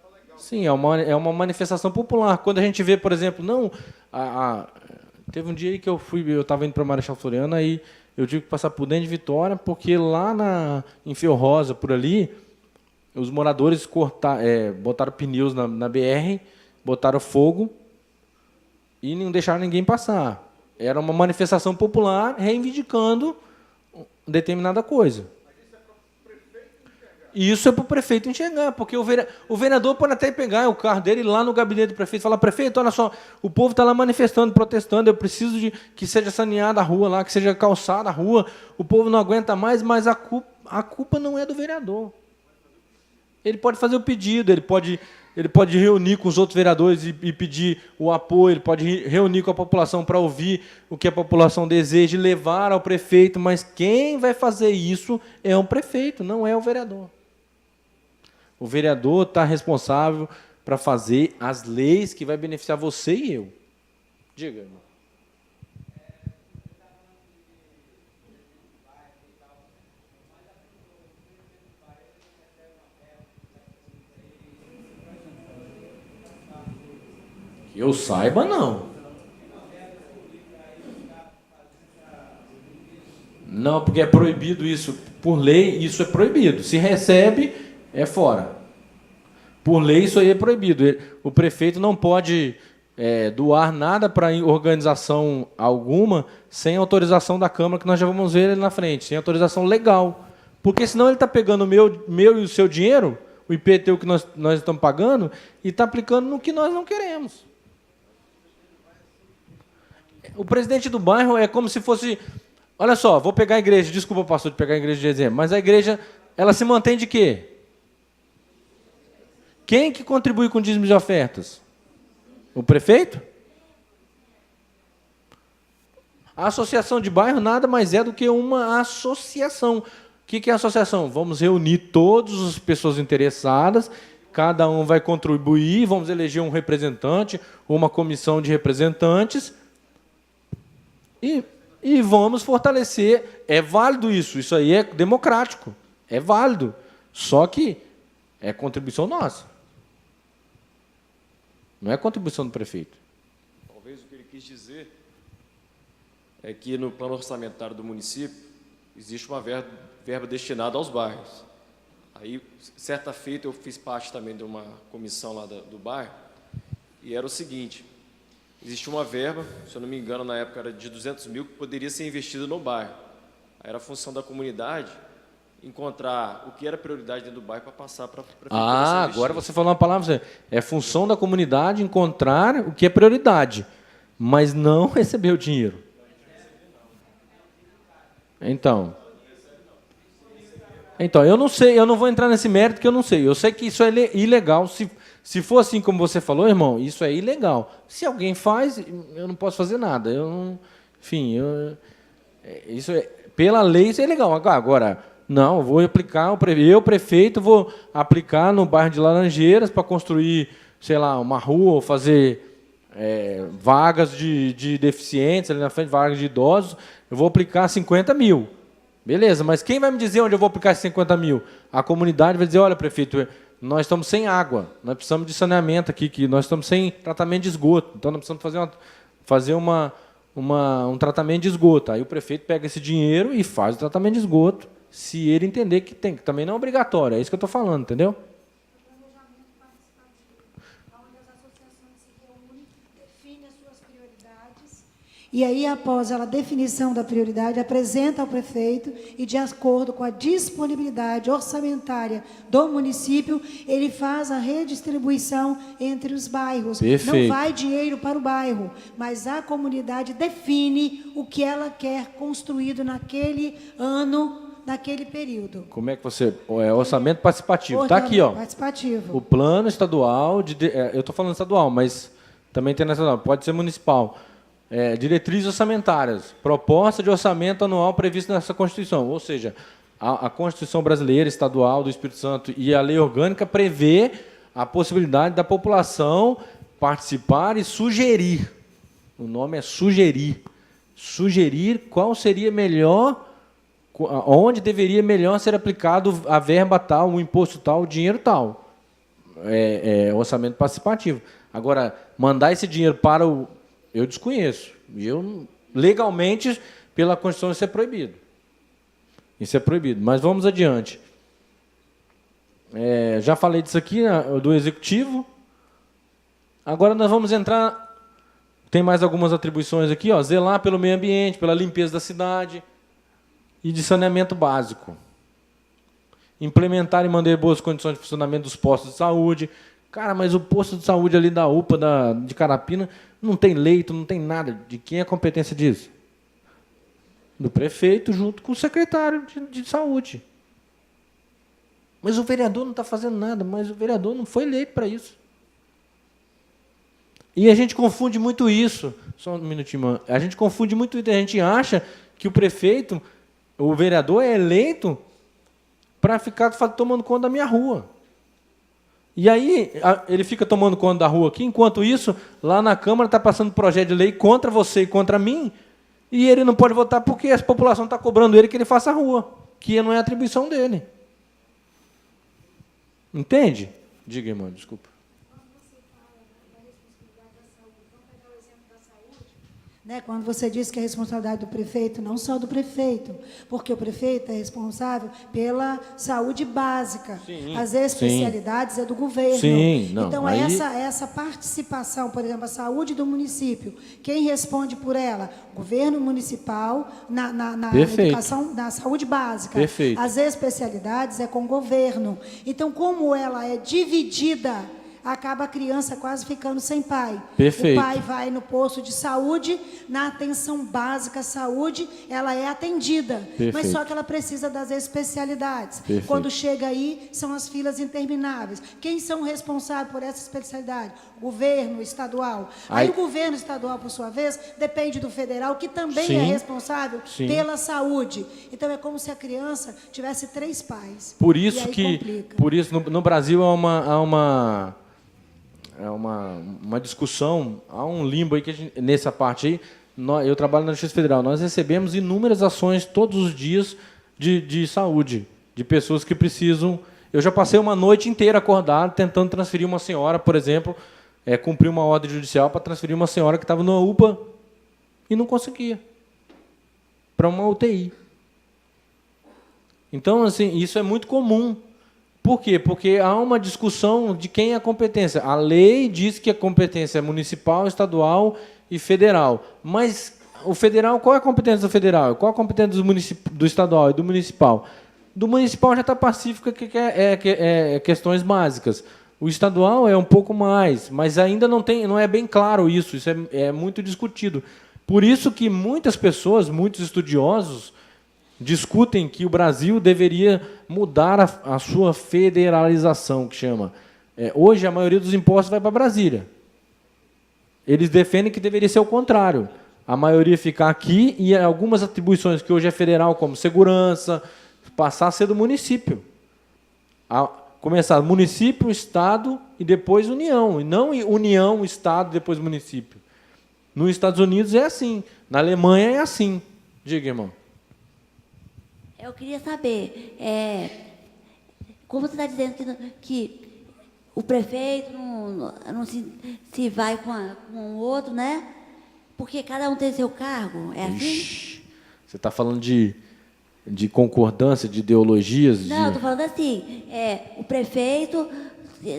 tá legal. sim, é uma manifestação popular. Quando a gente vê, por exemplo, não, teve um dia aí que eu estava indo para Marechal Floriano, aí eu tive que passar por dentro de Vitória, porque lá em Fio Rosa, por ali, os moradores botaram pneus na BR, botaram fogo e não deixaram ninguém passar. Era uma manifestação popular reivindicando determinada coisa. Isso é para o prefeito enxergar, porque o vereador pode até pegar o carro dele lá no gabinete do prefeito e falar: prefeito, olha só, o povo está lá manifestando, protestando, eu preciso de que seja saneada a rua lá, que seja calçada a rua, o povo não aguenta mais, mas a culpa não é do vereador. Ele pode fazer o pedido, ele pode reunir com os outros vereadores e pedir o apoio, ele pode reunir com a população para ouvir o que a população deseja e levar ao prefeito, mas quem vai fazer isso é o prefeito, não é o vereador. O vereador está responsável para fazer as leis que vai beneficiar você e eu. Diga, irmão. Que eu saiba, não. Não, porque é proibido isso. Por lei, isso é proibido. Se recebe, é fora. Por lei, isso aí é proibido. O prefeito não pode doar nada para organização alguma sem autorização da Câmara, que nós já vamos ver ali na frente, sem autorização legal. Porque senão ele está pegando o meu e o seu dinheiro, o IPTU que nós estamos pagando, e está aplicando no que nós não queremos. O presidente do bairro é como se fosse... Olha só, vou pegar a igreja, desculpa, pastor, de pegar a igreja de exemplo, mas a igreja, ela se mantém de quê? Quem que contribui com dízimos e ofertas? O prefeito? A associação de bairro nada mais é do que uma associação. O que é a associação? Vamos reunir todas as pessoas interessadas, cada um vai contribuir, vamos eleger um representante, uma comissão de representantes, e vamos fortalecer. É válido isso aí é democrático, é válido, só que é contribuição nossa. Não é contribuição do prefeito. Talvez o que ele quis dizer é que no plano orçamentário do município existe uma verba destinada aos bairros. Aí, certa feita, eu fiz parte também de uma comissão lá do bairro, e era o seguinte: existia uma verba, se eu não me engano, na época era de 200 mil, que poderia ser investida no bairro. Aí era a função da comunidade encontrar o que era prioridade dentro do bairro para passar para a prefeitura. Agora você falou uma palavra, é função da comunidade encontrar o que é prioridade, mas não receber o dinheiro. Então, eu não sei, eu não vou entrar nesse mérito que eu não sei. Eu sei que isso é ilegal. Se for assim como você falou, irmão, isso é ilegal. Se alguém faz, eu não posso fazer nada. Isso pela lei isso é legal. Agora, não, vou aplicar, eu, prefeito, vou aplicar no bairro de Laranjeiras para construir, sei lá, uma rua, ou fazer vagas de deficientes ali na frente, vagas de idosos, eu vou aplicar 50 mil. Beleza, mas quem vai me dizer onde eu vou aplicar esses 50 mil? A comunidade vai dizer: olha, prefeito, nós estamos sem água, nós precisamos de saneamento aqui, que nós estamos sem tratamento de esgoto, então nós precisamos fazer um tratamento de esgoto. Aí o prefeito pega esse dinheiro e faz o tratamento de esgoto, se ele entender que tem, que também não é obrigatório, é isso que eu estou falando, entendeu? E aí, após a definição da prioridade, apresenta ao prefeito e, de acordo com a disponibilidade orçamentária do município, ele faz a redistribuição entre os bairros. Perfeito. Não vai dinheiro para o bairro, mas a comunidade define o que ela quer construído naquele ano, naquele período. Como é que você... orçamento participativo. Está aqui, ó. Participativo. O plano estadual, eu estou falando estadual, mas também tem nacional, pode ser municipal. Diretrizes orçamentárias, proposta de orçamento anual prevista nessa Constituição. Ou seja, a Constituição brasileira, estadual do Espírito Santo e a lei orgânica prevê a possibilidade da população participar e sugerir. O nome é sugerir. sugerir qual seria melhor, onde deveria melhor ser aplicado a verba tal, o imposto tal, o dinheiro tal. Orçamento participativo. Agora, mandar esse dinheiro para o... Eu desconheço. Legalmente, pela Constituição, isso é proibido. Isso é proibido. Mas vamos adiante. Já falei disso aqui, do Executivo. Agora nós vamos entrar... Tem mais algumas atribuições aqui, ó, zelar pelo meio ambiente, pela limpeza da cidade e de saneamento básico. Implementar e manter boas condições de funcionamento dos postos de saúde. Cara, mas o posto de saúde ali da UPA de Carapina não tem leito, não tem nada. De quem é a competência disso? Do prefeito junto com o secretário de saúde. Mas o vereador não está fazendo nada, mas o vereador não foi eleito para isso. E a gente confunde muito isso. Só um minutinho, mano. A gente confunde muito isso. A gente acha que o prefeito, o vereador, é eleito para ficar tomando conta da minha rua. E aí, ele fica tomando conta da rua aqui, enquanto isso, lá na Câmara está passando projeto de lei contra você e contra mim, e ele não pode votar porque a população está cobrando ele que ele faça a rua, que não é atribuição dele. Entende? Diga, irmão, desculpa. Quando você diz que é responsabilidade do prefeito, não só do prefeito, porque o prefeito é responsável pela saúde básica. Sim, as especialidades é do governo. Sim, não, então, aí... essa participação, por exemplo, a saúde do município, quem responde por ela? O governo municipal na educação, na saúde básica. Perfeito. As especialidades é com o governo. Então, como ela é dividida, acaba a criança quase ficando sem pai. Perfeito. O pai vai no posto de saúde, na atenção básica à saúde, ela é atendida. Perfeito. Mas só que ela precisa das especialidades. Perfeito. Quando chega aí, são as filas intermináveis. Quem são responsáveis por essa especialidade? O governo estadual. Aí o governo estadual, por sua vez, depende do federal, que também Sim. é responsável Sim. pela saúde. Então, é como se a criança tivesse 3 pais. Por isso e aí que... complica. Por isso, no Brasil, há uma discussão, há um limbo aí que nessa parte aí. Eu trabalho na Justiça Federal. Nós recebemos inúmeras ações todos os dias de saúde, de pessoas que precisam. Eu já passei uma noite inteira acordado tentando transferir uma senhora, por exemplo, cumprir uma ordem judicial para transferir uma senhora que estava numa UPA e não conseguia para uma UTI. Então, assim, isso é muito comum. Por quê? Porque há uma discussão de quem é a competência. A lei diz que a competência é municipal, estadual e federal. Mas o federal, qual é a competência do federal? Qual a competência do estadual e do municipal? Do municipal já está pacífica, que é questões básicas. O estadual é um pouco mais, mas ainda não é bem claro isso. Isso é muito discutido. Por isso que muitas pessoas, muitos estudiosos, discutem que o Brasil deveria mudar a sua federalização, que chama. Hoje, a maioria dos impostos vai para Brasília. Eles defendem que deveria ser o contrário. A maioria ficar aqui e algumas atribuições que hoje é federal, como segurança, passar a ser do município. Começar município, Estado e depois União. E não União, Estado, depois município. Nos Estados Unidos é assim. Na Alemanha é assim. Diga, irmão. Eu queria saber, como você está dizendo que o prefeito não se vai com o outro, né? Porque cada um tem seu cargo, é assim? Ixi, você está falando de concordância, de ideologias? Não, estou falando assim, o prefeito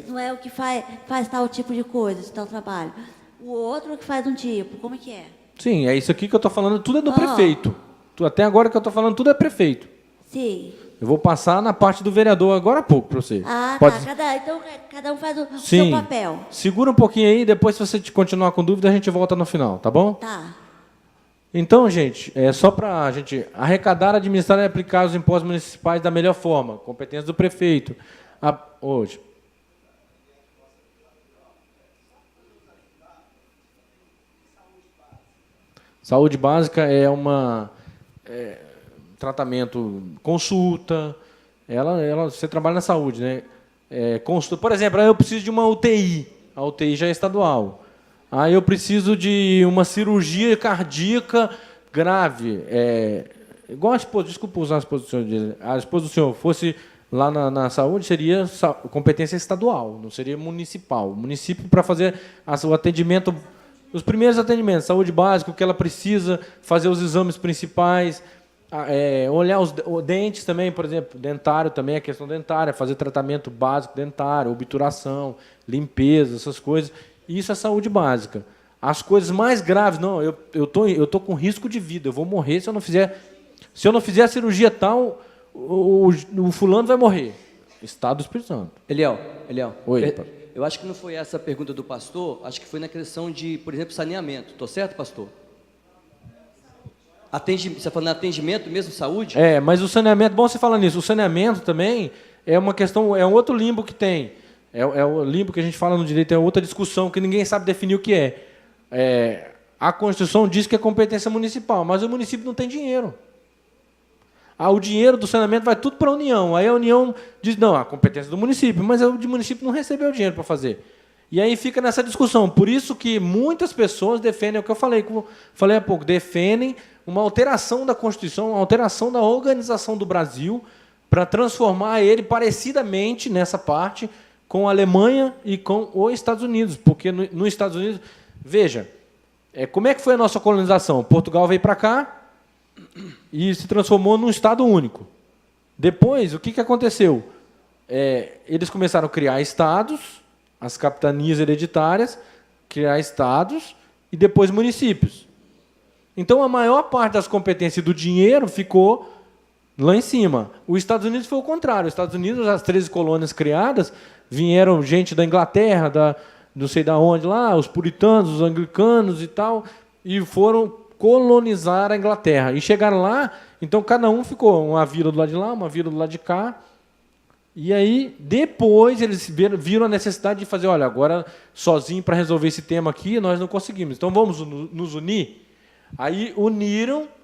não é o que faz tal tipo de coisa, tal trabalho. O outro que faz um tipo, como é que é? Sim, é isso aqui que eu estou falando, tudo é do prefeito. Até agora que eu estou falando, tudo é prefeito. Sim. Eu vou passar na parte do vereador agora há pouco para você. Tá. Então, cada um faz o seu papel. Segura um pouquinho aí, depois, se você continuar com dúvida, a gente volta no final, tá bom? Tá. Então, gente, só para a gente arrecadar, administrar e aplicar os impostos municipais da melhor forma. Competência do prefeito. Hoje. Saúde básica é tratamento, consulta. Você trabalha na saúde, né? Consulta. Por exemplo, eu preciso de uma UTI. A UTI já é estadual. Aí eu preciso de uma cirurgia cardíaca, grave, igual a esposa, desculpa usar a esposa do senhor, a esposa do senhor fosse lá na saúde, seria competência estadual, não seria municipal. O município, para fazer o atendimento, os primeiros atendimentos, saúde básica, o que ela precisa, fazer os exames principais, olhar os dentes também, por exemplo, dentário também, a questão dentária, fazer tratamento básico dentário, obturação, limpeza, essas coisas. Isso é saúde básica. As coisas mais graves, não, eu tô com risco de vida, eu vou morrer se eu não fizer a cirurgia tal, o fulano vai morrer. Estado do Espírito Santo. Eliel, Oi. eu acho que não foi essa a pergunta do pastor, acho que foi na questão de, por exemplo, saneamento. Estou certo, pastor? Você está falando de atendimento mesmo, saúde? Mas o saneamento, bom você falar nisso, o saneamento também é uma questão, é um outro limbo que tem. É o limbo que a gente fala no direito, é outra discussão que ninguém sabe definir o que é. A Constituição diz que é competência municipal, mas o município não tem dinheiro. O dinheiro do saneamento vai tudo para a União. Aí a União diz, não, a competência do município, mas o município não recebeu dinheiro para fazer. E aí fica nessa discussão. Por isso que muitas pessoas defendem, é o que eu falei há pouco, defendem uma alteração da Constituição, uma alteração da organização do Brasil para transformar ele parecidamente, nessa parte, com a Alemanha e com os Estados Unidos. Porque nos Estados Unidos, veja, como é que foi a nossa colonização? Portugal veio para cá e se transformou num Estado único. Depois, o que aconteceu? Eles começaram a criar estados, as capitanias hereditárias, criar estados e depois municípios. Então, a maior parte das competências do dinheiro ficou lá em cima. Os Estados Unidos foi o contrário. Os Estados Unidos, as 13 colônias criadas, vieram gente da Inglaterra, não sei de onde lá, os puritanos, os anglicanos e tal, e foram colonizar a Inglaterra. E chegaram lá, então cada um ficou uma vila do lado de lá, uma vila do lado de cá. E aí, depois, eles viram a necessidade de fazer, olha, agora, sozinho para resolver esse tema aqui, nós não conseguimos. Então, vamos nos unir? Aí,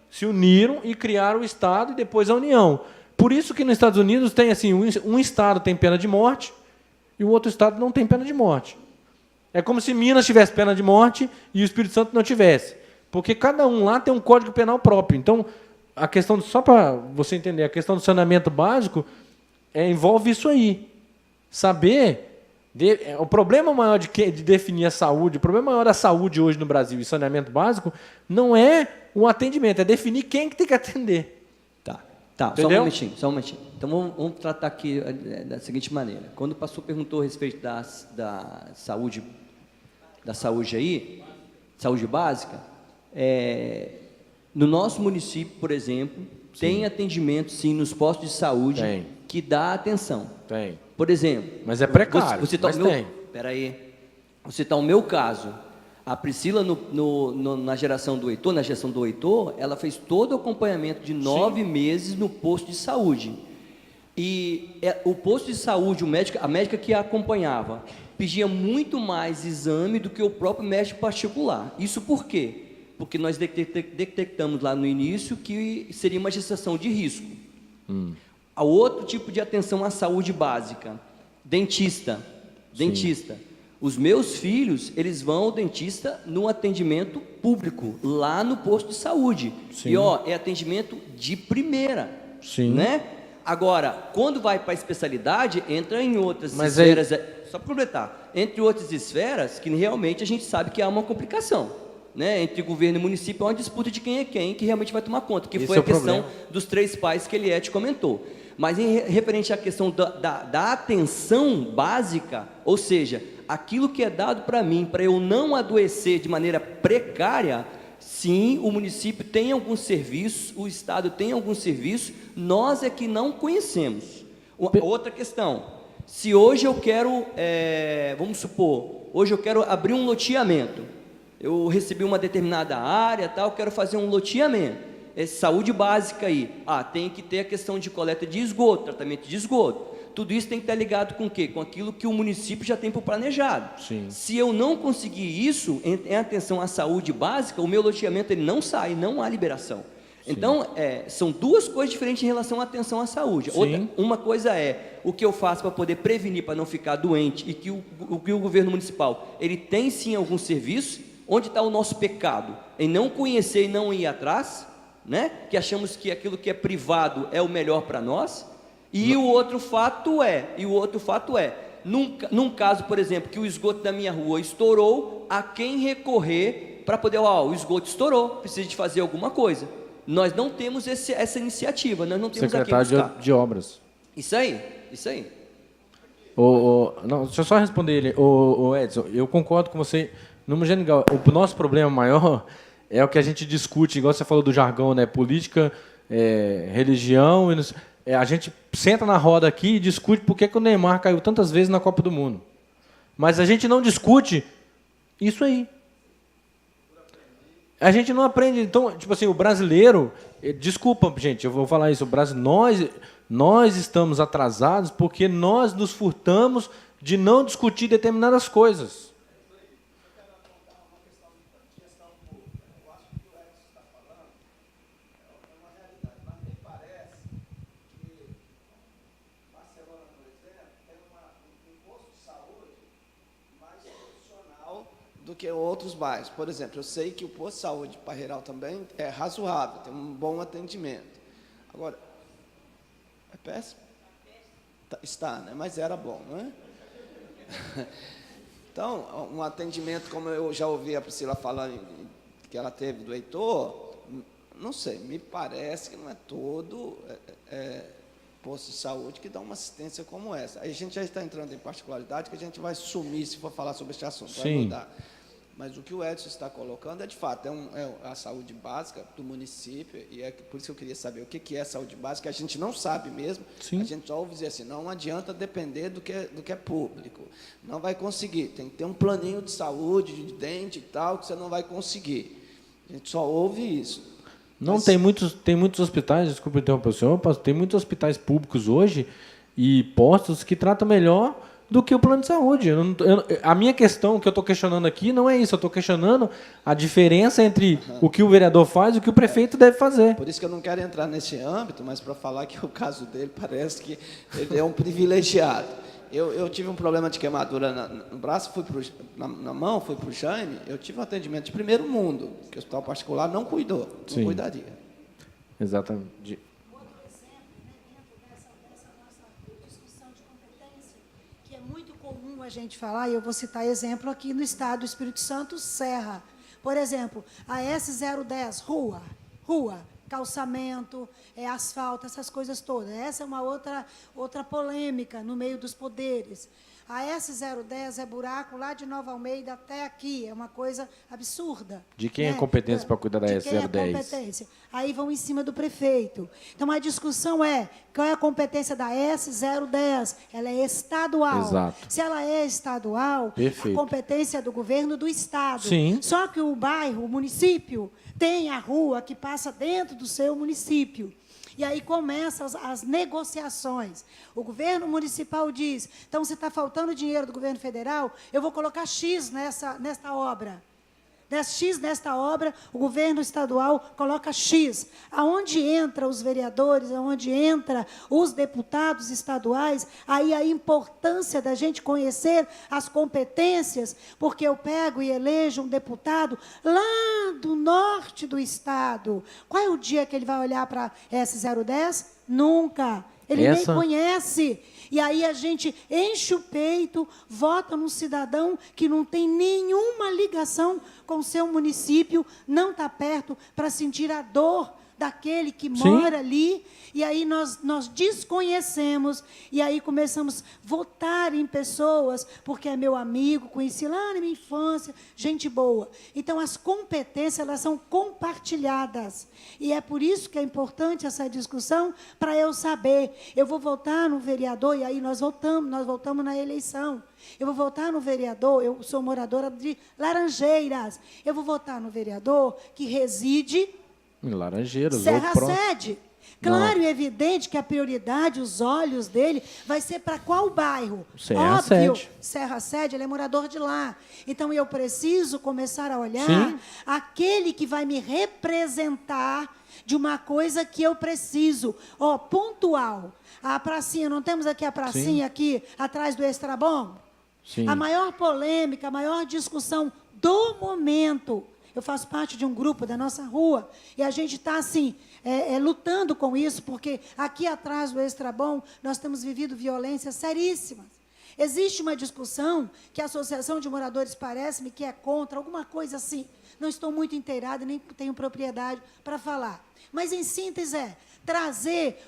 se uniram e criaram o Estado e depois a União. Por isso que nos Estados Unidos tem assim, um Estado tem pena de morte e o outro Estado não tem pena de morte. É como se Minas tivesse pena de morte e o Espírito Santo não tivesse. Porque cada um lá tem um código penal próprio. Então, a questão, só para você entender, a questão do saneamento básico envolve isso aí. Saber, o problema maior de definir a saúde, o problema maior da saúde hoje no Brasil e saneamento básico, não é o atendimento, é definir quem que tem que atender. Tá, só um momentinho. Então, vamos tratar aqui da seguinte maneira. Quando o pastor perguntou a respeito da saúde aí, saúde básica, no nosso município, por exemplo, tem atendimento, sim, nos postos de saúde que dá atenção. Tem. Por exemplo... Mas é precário, mas tem. Espera aí. Vou citar o meu caso. A Priscila, na geração do Heitor, ela fez todo o acompanhamento de 9 meses no posto de saúde. E o posto de saúde, a médica que a acompanhava, pedia muito mais exame do que o próprio médico particular. Isso por quê? Porque nós detectamos lá no início que seria uma gestação de risco. Há outro tipo de atenção à saúde básica. Dentista. Os meus filhos, eles vão ao dentista no atendimento público, lá no posto de saúde. Sim. E, é atendimento de primeira. Sim. Né? Agora, quando vai para a especialidade, entra em outras esferas, só para completar, entre outras esferas, que realmente a gente sabe que há uma complicação. Né? Entre governo e município, é uma disputa de quem é quem, que realmente vai tomar conta, que foi a questão dos 3 pais que Eliette comentou. Mas em referente à questão da atenção básica, ou seja, aquilo que é dado para mim, para eu não adoecer de maneira precária, sim, o município tem alguns serviços, o Estado tem alguns serviços, nós é que não conhecemos. Outra questão, se hoje eu quero, vamos supor, hoje eu quero abrir um loteamento, eu recebi uma determinada área, tal, quero fazer um loteamento. Saúde básica aí, tem que ter a questão de coleta de esgoto, tratamento de esgoto. Tudo isso tem que estar ligado com o quê? Com aquilo que o município já tem por planejado. Sim. Se eu não conseguir isso, em atenção à saúde básica, o meu loteamento ele não sai, não há liberação. Sim. Então, são 2 coisas diferentes em relação à atenção à saúde. Uma coisa é o que eu faço para poder prevenir, para não ficar doente, e que o governo municipal ele tem sim alguns serviços, Onde está o nosso pecado? Em não conhecer e não ir atrás, né? Que achamos que aquilo que é privado é o melhor para nós. E o outro fato é, num caso, por exemplo, que o esgoto da minha rua estourou, a quem recorrer para poder, o esgoto estourou, precisa de fazer alguma coisa. Nós não temos essa iniciativa, nós não temos secretário a quem buscar. de obras. Isso aí. Não, deixa eu só responder ele. Edson, eu concordo com você. No geral, o nosso problema maior é o que a gente discute, igual você falou do jargão, né? Política, religião. A gente senta na roda aqui e discute por que o Neymar caiu tantas vezes na Copa do Mundo. Mas a gente não discute isso aí. A gente não aprende. Então, tipo assim, o brasileiro... Desculpa, gente, eu vou falar isso. Nós estamos atrasados porque nós nos furtamos de não discutir determinadas coisas. Do que outros bairros. Por exemplo, eu sei que o posto de saúde Parreiral também é razoável, tem um bom atendimento. Agora, é péssimo? Está, né? Mas era bom, não é? Então, um atendimento, como eu já ouvi a Priscila falando que ela teve do Heitor, não sei, me parece que não é todo posto de saúde que dá uma assistência como essa. Aí a gente já está entrando em particularidade que a gente vai sumir se for falar sobre este assunto, vai mudar. Mas o que o Edson está colocando de fato, é a saúde básica do município, e é por isso que eu queria saber o que é a saúde básica, a gente não sabe mesmo. Sim. A gente só ouve dizer assim, não adianta depender do que é público, não vai conseguir, tem que ter um planinho de saúde, de dente e tal, que você não vai conseguir. A gente só ouve isso. Não, mas... tem muitos hospitais, desculpa interromper o senhor, tem muitos hospitais públicos hoje e postos que tratam melhor do que o plano de saúde. A minha questão, que eu estou questionando aqui, não é isso. Eu estou questionando a diferença entre o que o vereador faz e o que o prefeito deve fazer. Por isso que eu não quero entrar nesse âmbito, mas para falar que o caso dele parece que ele é um privilegiado. Eu tive um problema de queimadura no braço, na mão, fui para o Jaime, eu tive um atendimento de primeiro mundo, que o hospital particular não cuidou, não cuidaria. Exatamente. A gente falar, e eu vou citar exemplo aqui no estado do Espírito Santo, Serra. Por exemplo, a S010, rua, calçamento, asfalto, essas coisas todas. Essa é uma outra polêmica no meio dos poderes. A S010 é buraco lá de Nova Almeida até aqui, é uma coisa absurda. De quem é competência para cuidar da S010? De quem é competência? Aí vão em cima do prefeito. Então, a discussão é, qual é a competência da S010? Ela é estadual. Exato. Se ela é estadual, perfeito, a competência é do governo do estado. Sim. Só que o bairro, o município, tem a rua que passa dentro do seu município. E aí começam as negociações. O governo municipal diz, então, se está faltando dinheiro do governo federal, eu vou colocar X nesta obra. X nesta obra, o governo estadual coloca X. Aonde entra os vereadores, aonde entra os deputados estaduais, aí a importância da gente conhecer as competências, porque eu pego e elejo um deputado lá do norte do estado. Qual é o dia que ele vai olhar para S010? Nunca. Ele nem conhece. E aí a gente enche o peito, vota num cidadão que não tem nenhuma ligação com o seu município, não está perto para sentir a dor daquele que mora ali, e aí nós desconhecemos, e aí começamos a votar em pessoas, porque é meu amigo, conheci lá na minha infância, gente boa. Então, as competências, elas são compartilhadas, e é por isso que é importante essa discussão, para eu saber, eu vou votar no vereador, e aí nós voltamos na eleição. Eu vou votar no vereador, eu sou moradora de Laranjeiras, eu vou votar no vereador que reside em Laranjeiras, Serra Sede. Claro e evidente que a prioridade, os olhos dele, vai ser para qual bairro? Serra Sede. Serra Sede, ele é morador de lá. Então, eu preciso começar a olhar aquele que vai me representar de uma coisa que eu preciso. Pontual. A pracinha, não temos aqui a pracinha aqui atrás do Extrabom? Sim. A maior polêmica, a maior discussão do momento. Eu faço parte de um grupo da nossa rua e a gente está, assim, lutando com isso, porque aqui atrás do Extrabom nós temos vivido violências seríssimas. Existe uma discussão que a Associação de Moradores parece-me que é contra, alguma coisa assim. Não estou muito inteirada, nem tenho propriedade para falar. Mas, em síntese, trazer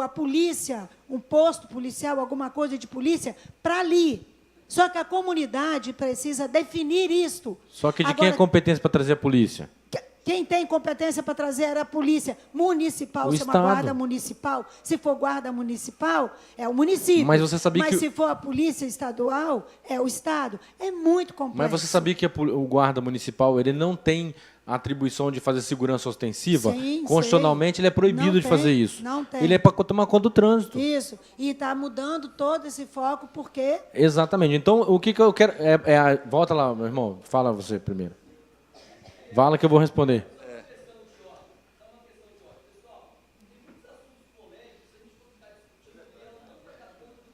a polícia, um posto policial, alguma coisa de polícia, para ali. Só que a comunidade precisa definir isto. Só que de Agora, quem é competência para trazer a polícia? quem tem competência para trazer era a polícia municipal, O se é uma Estado. guarda municipal. Se for guarda municipal, é o município. Mas você sabia que se for a polícia estadual, é o Estado. É muito complexo. Mas você sabia que o guarda municipal ele não tem a atribuição de fazer segurança ostensiva? Sim, Constitucionalmente, sei. ele é proibido Não de fazer tem, isso. não tem. Ele é para tomar conta do trânsito. Isso. E está mudando todo esse foco, porque... Exatamente. Então, o que eu quero... volta lá, meu irmão. Fala você primeiro. Fala que eu vou responder.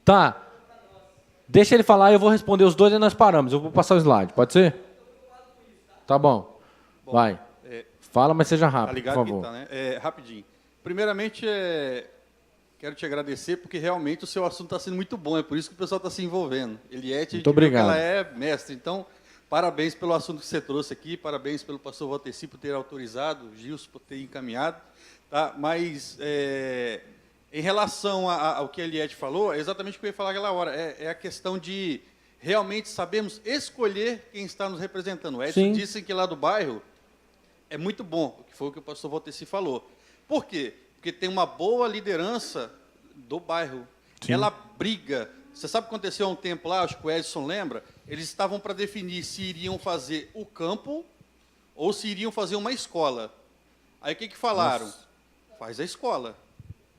Tá. Deixa ele falar e eu vou responder os dois e nós paramos. Eu vou passar o slide. Pode ser? Tá bom. Vai. Fala, mas seja rápido, Tá ligado por favor. que tá, né? Rapidinho. Primeiramente, quero te agradecer, porque realmente o seu assunto está sendo muito bom. É por isso que o pessoal está se envolvendo. Eliette, Muito obrigado. ela é mestre. Então, parabéns pelo assunto que você trouxe aqui. Parabéns pelo pastor Valteci por ter autorizado, Gilson por ter encaminhado. Tá? Mas, em relação ao que a Eliette falou, é exatamente o que eu ia falar aquela hora. É a questão de realmente sabermos escolher quem está nos representando. O Edson disse que lá do bairro é muito bom, que foi o que o pastor Valteci falou. Por quê? Porque tem uma boa liderança do bairro. Sim. Ela briga. Você sabe o que aconteceu há um tempo lá, acho que o Edson lembra? Eles estavam para definir se iriam fazer o campo ou se iriam fazer uma escola. Aí o que falaram? Nossa. Faz a escola.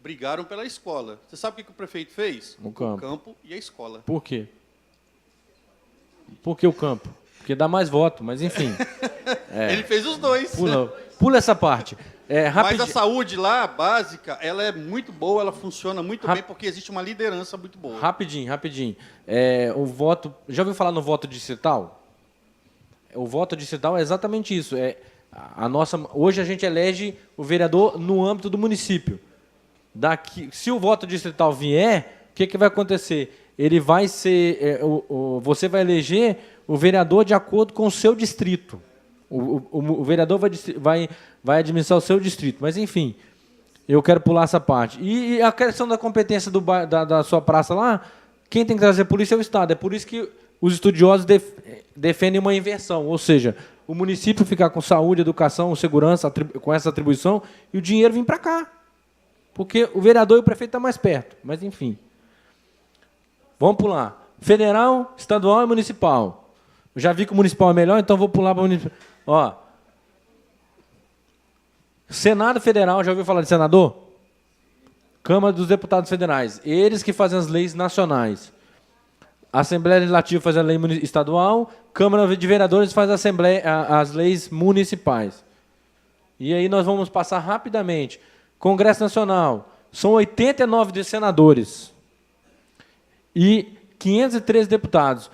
Brigaram pela escola. Você sabe o que o prefeito fez? O campo. O campo e a escola. Por quê? Por que o campo? Porque dá mais voto, mas enfim. Ele fez os dois. Pula essa parte. Mas a saúde lá, básica, ela é muito boa, ela funciona muito bem, porque existe uma liderança muito boa. Rapidinho. O voto... Já ouviu falar no voto distrital? O voto distrital é exatamente isso. Hoje a gente elege o vereador no âmbito do município. Se o voto distrital vier, o que vai acontecer? Ele vai ser... você vai eleger o vereador de acordo com o seu distrito. O vereador vai administrar o seu distrito. Mas, enfim, eu quero pular essa parte. E a questão da competência da sua praça lá, quem tem que trazer a polícia é o Estado. É por isso que os estudiosos defendem uma inversão. Ou seja, o município ficar com saúde, educação, segurança, com essa atribuição, e o dinheiro vir para cá. Porque o vereador e o prefeito estão mais perto. Mas, enfim. Vamos pular. Federal, estadual e municipal. Eu já vi que o municipal é melhor, então vou pular para o municipal. Ó. Senado Federal, já ouviu falar de senador? Câmara dos Deputados Federais. Eles que fazem as leis nacionais. A Assembleia Legislativa faz a lei estadual, Câmara de Vereadores faz as leis municipais. E aí nós vamos passar rapidamente. Congresso Nacional. São 89 senadores. E 513 deputados.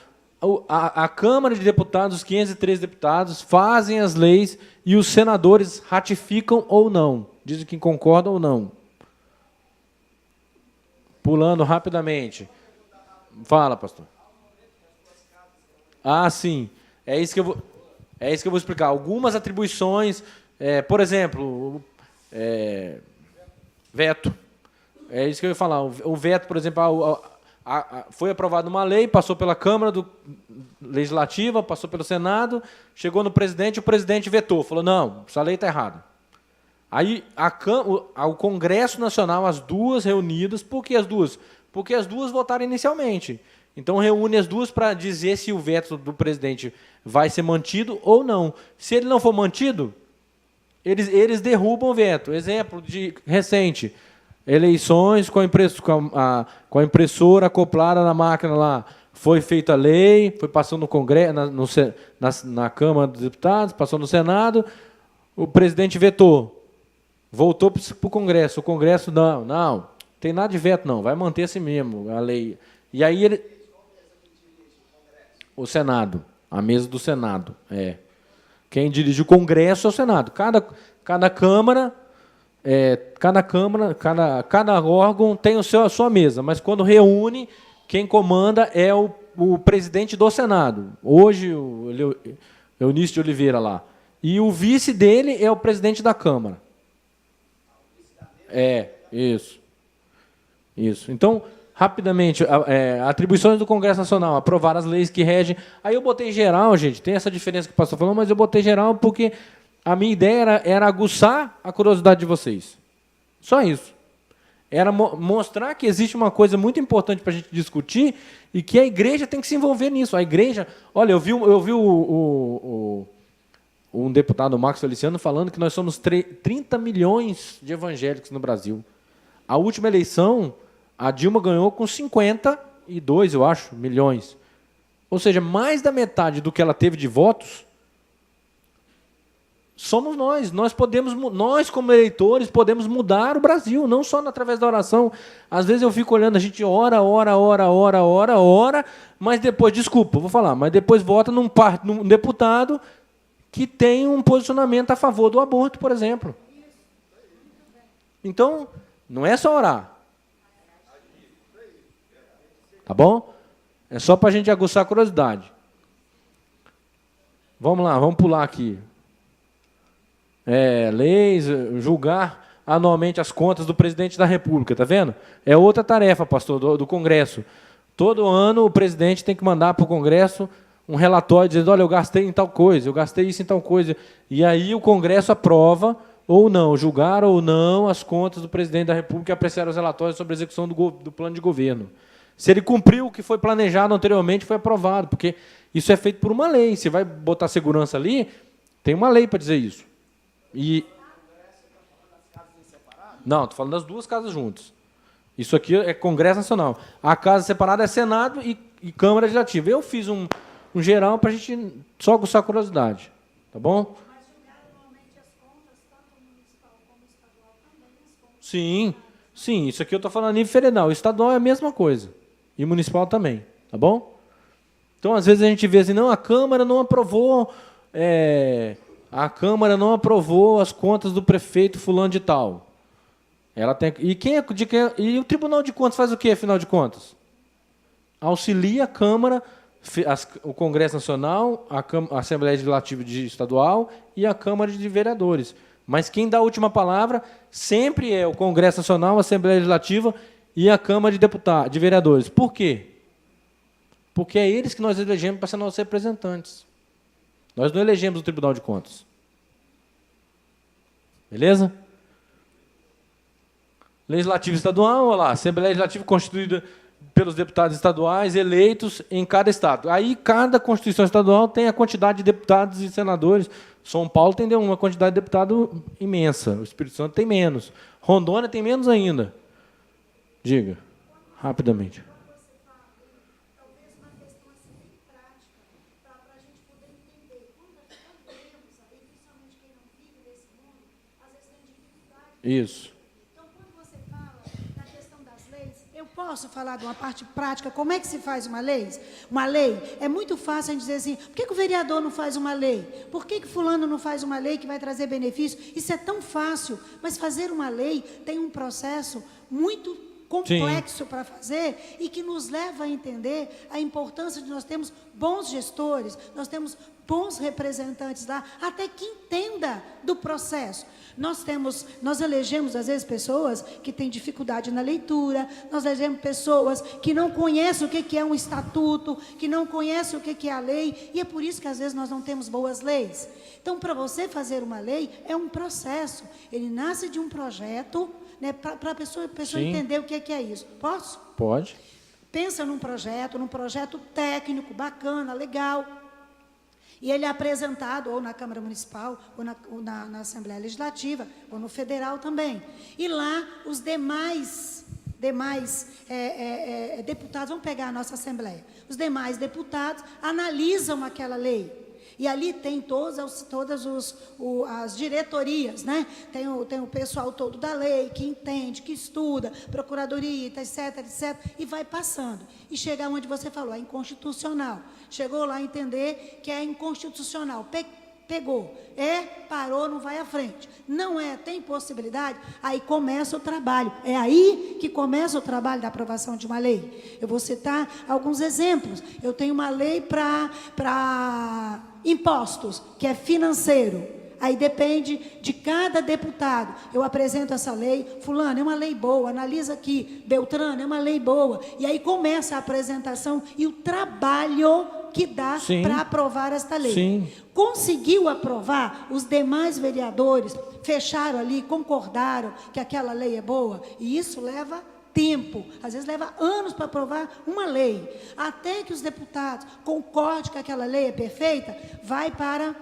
A Câmara de Deputados, os 513 deputados, fazem as leis e os senadores ratificam ou não. Dizem que concordam ou não. Pulando rapidamente. Fala, pastor. Sim. É isso que eu vou explicar. Algumas atribuições, por exemplo, veto. É isso que eu ia falar. O veto, por exemplo, foi aprovada uma lei, passou pela Câmara Legislativa, passou pelo Senado, chegou no presidente, o presidente vetou, falou, não, essa lei está errada. Aí o Congresso Nacional, as duas reunidas, por que as duas? Porque as duas votaram inicialmente. Então, reúne as duas para dizer se o veto do presidente vai ser mantido ou não. Se ele não for mantido, eles derrubam o veto. Exemplo recente. Eleições com a impressora acoplada na máquina lá. Foi feita a lei, foi passando no Congresso, na Câmara dos Deputados, passou no Senado, o presidente vetou. Voltou para o Congresso. O Congresso, não tem nada de veto, não, vai manter assim mesmo a lei. E aí o Senado. A mesa do Senado. Quem dirige o Congresso é o Senado. Cada Câmara, cada órgão tem a sua mesa, mas quando reúne, quem comanda é o presidente do Senado. Hoje, o Eunício de Oliveira lá. E o vice dele é o presidente da Câmara. Isso. Então, rapidamente, atribuições do Congresso Nacional, aprovar as leis que regem. Aí eu botei geral, gente, tem essa diferença que o pastor falou, mas eu botei geral porque a minha ideia era aguçar a curiosidade de vocês. Só isso. Era mostrar que existe uma coisa muito importante para a gente discutir e que a igreja tem que se envolver nisso. A igreja... Olha, eu vi um deputado, o Marcos Feliciano, falando que nós somos 30 milhões de evangélicos no Brasil. A última eleição, a Dilma ganhou com 52, eu acho, milhões. Ou seja, mais da metade do que ela teve de votos somos nós. Nós, como eleitores, podemos mudar o Brasil, não só através da oração. Às vezes eu fico olhando, a gente ora, mas depois, desculpa, vou falar, mas depois vota num deputado que tem um posicionamento a favor do aborto, por exemplo. Então, não é só orar. Tá bom? É só para a gente aguçar a curiosidade. Vamos lá, vamos pular aqui. Leis, julgar anualmente as contas do presidente da República, tá vendo? É outra tarefa, pastor, do Congresso. Todo ano o presidente tem que mandar para o Congresso um relatório dizendo, olha, eu gastei em tal coisa, eu gastei isso em tal coisa. E aí o Congresso aprova ou não, julgar ou não as contas do presidente da República e apreciar os relatórios sobre a execução do plano de governo. Se ele cumpriu o que foi planejado anteriormente, foi aprovado, porque isso é feito por uma lei. Se vai botar segurança ali, tem uma lei para dizer isso. Não, estou falando das duas casas juntas. Isso aqui é Congresso Nacional. A casa separada é Senado e Câmara Legislativa. Eu fiz um geral para a gente só aguçar a curiosidade. Tá bom? Mas julgar anualmente as contas, tanto municipal como estadual, também as contas. Sim, isso aqui eu estou falando a nível federal. O estadual é a mesma coisa. E municipal também. Tá bom? Então, às vezes, a gente vê assim, não, a Câmara não aprovou... A Câmara não aprovou as contas do prefeito fulano de tal. Ela tem, e o Tribunal de Contas faz o quê, afinal de contas? Auxilia a Câmara, o Congresso Nacional, a Assembleia Legislativa Estadual e a Câmara de Vereadores. Mas quem dá a última palavra sempre é o Congresso Nacional, a Assembleia Legislativa e a Câmara de Vereadores. Por quê? Porque é eles que nós elegemos para ser nossos representantes. Nós não elegemos o Tribunal de Contas. Beleza? Legislativo estadual, olha lá, Assembleia Legislativa constituída pelos deputados estaduais eleitos em cada estado. Aí, cada Constituição estadual tem a quantidade de deputados e senadores. São Paulo tem uma quantidade de deputado imensa. O Espírito Santo tem menos. Rondônia tem menos ainda. Diga, rapidamente. Isso. Então, quando você fala da questão das leis, eu posso falar de uma parte prática, como é que se faz uma lei? Uma lei, é muito fácil a gente dizer assim, por que o vereador não faz uma lei? Por que fulano não faz uma lei que vai trazer benefício? Isso é tão fácil, mas fazer uma lei tem um processo muito complexo para fazer e que nos leva a entender a importância de nós termos bons gestores, nós temos bons representantes lá, até que entenda do processo. Nós elegemos, às vezes, pessoas que têm dificuldade na leitura, nós elegemos pessoas que não conhecem o que é um estatuto, que não conhecem o que é a lei, e é por isso que, às vezes, nós não temos boas leis. Então, para você fazer uma lei, é um processo. Ele nasce de um projeto, né, para a pessoa entender o que é isso. Posso? Pode. Pensa num projeto técnico, bacana, legal. E ele é apresentado ou na Câmara Municipal, ou na Assembleia Legislativa, ou no Federal também. E lá, os demais deputados, vamos pegar a nossa Assembleia, os demais deputados analisam aquela lei. E ali tem todas as diretorias, né? Tem o pessoal todo da lei, que entende, que estuda, procuradoria, etc, etc, e vai passando. E chega onde você falou, é inconstitucional. Chegou lá a entender que é inconstitucional. Pegou, parou, não vai à frente. Não tem possibilidade, aí começa o trabalho. É aí que começa o trabalho da aprovação de uma lei. Eu vou citar alguns exemplos. Eu tenho uma lei para impostos, que é financeiro. Aí depende de cada deputado. Eu apresento essa lei, fulano, é uma lei boa, analisa aqui, Beltrano, é uma lei boa. E aí começa a apresentação e o trabalho que dá para aprovar esta lei. Sim. Conseguiu aprovar, os demais vereadores fecharam ali, concordaram que aquela lei é boa, e isso leva tempo, às vezes leva anos para aprovar uma lei, até que os deputados concordem que aquela lei é perfeita, vai para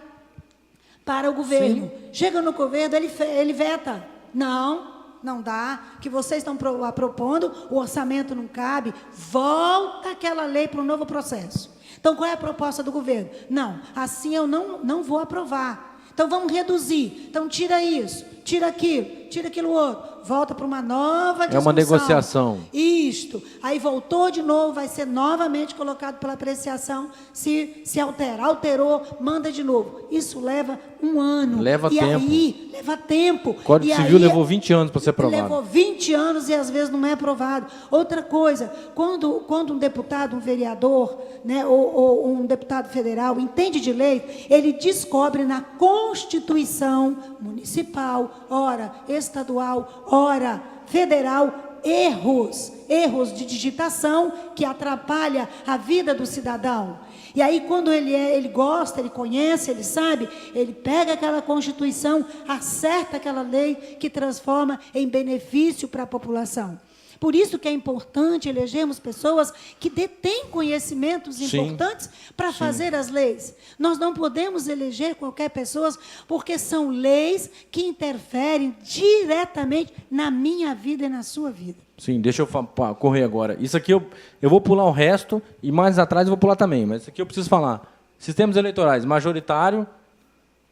o governo. Sim. Chega no governo, ele veta. Não dá, que vocês estão propondo, o orçamento não cabe, volta aquela lei para um novo processo. Então, qual é a proposta do governo? Não, assim eu não vou aprovar. Então, vamos reduzir. Então, tira isso, tira aquilo outro. Volta para uma nova discussão. É uma negociação. Isto. Aí voltou de novo, vai ser novamente colocado pela apreciação, se altera. Alterou, manda de novo. Isso leva um ano. Leva tempo. Aí, leva tempo. O Código Civil levou 20 anos para ser aprovado. Levou 20 anos e às vezes não é aprovado. Outra coisa, quando um deputado, um vereador, né, ou um deputado federal entende de lei, ele descobre na Constituição municipal, ora estadual, ora federal, erros de digitação que atrapalham a vida do cidadão. E aí, quando ele gosta, ele conhece, ele sabe, ele pega aquela Constituição, acerta aquela lei que transforma em benefício para a população. Por isso que é importante elegermos pessoas que detêm conhecimentos importantes para fazer as leis. Nós não podemos eleger qualquer pessoa, porque são leis que interferem diretamente na minha vida e na sua vida. Sim, deixa eu correr agora. Isso aqui eu vou pular o resto, e mais atrás eu vou pular também, mas isso aqui eu preciso falar. Sistemas eleitorais, majoritário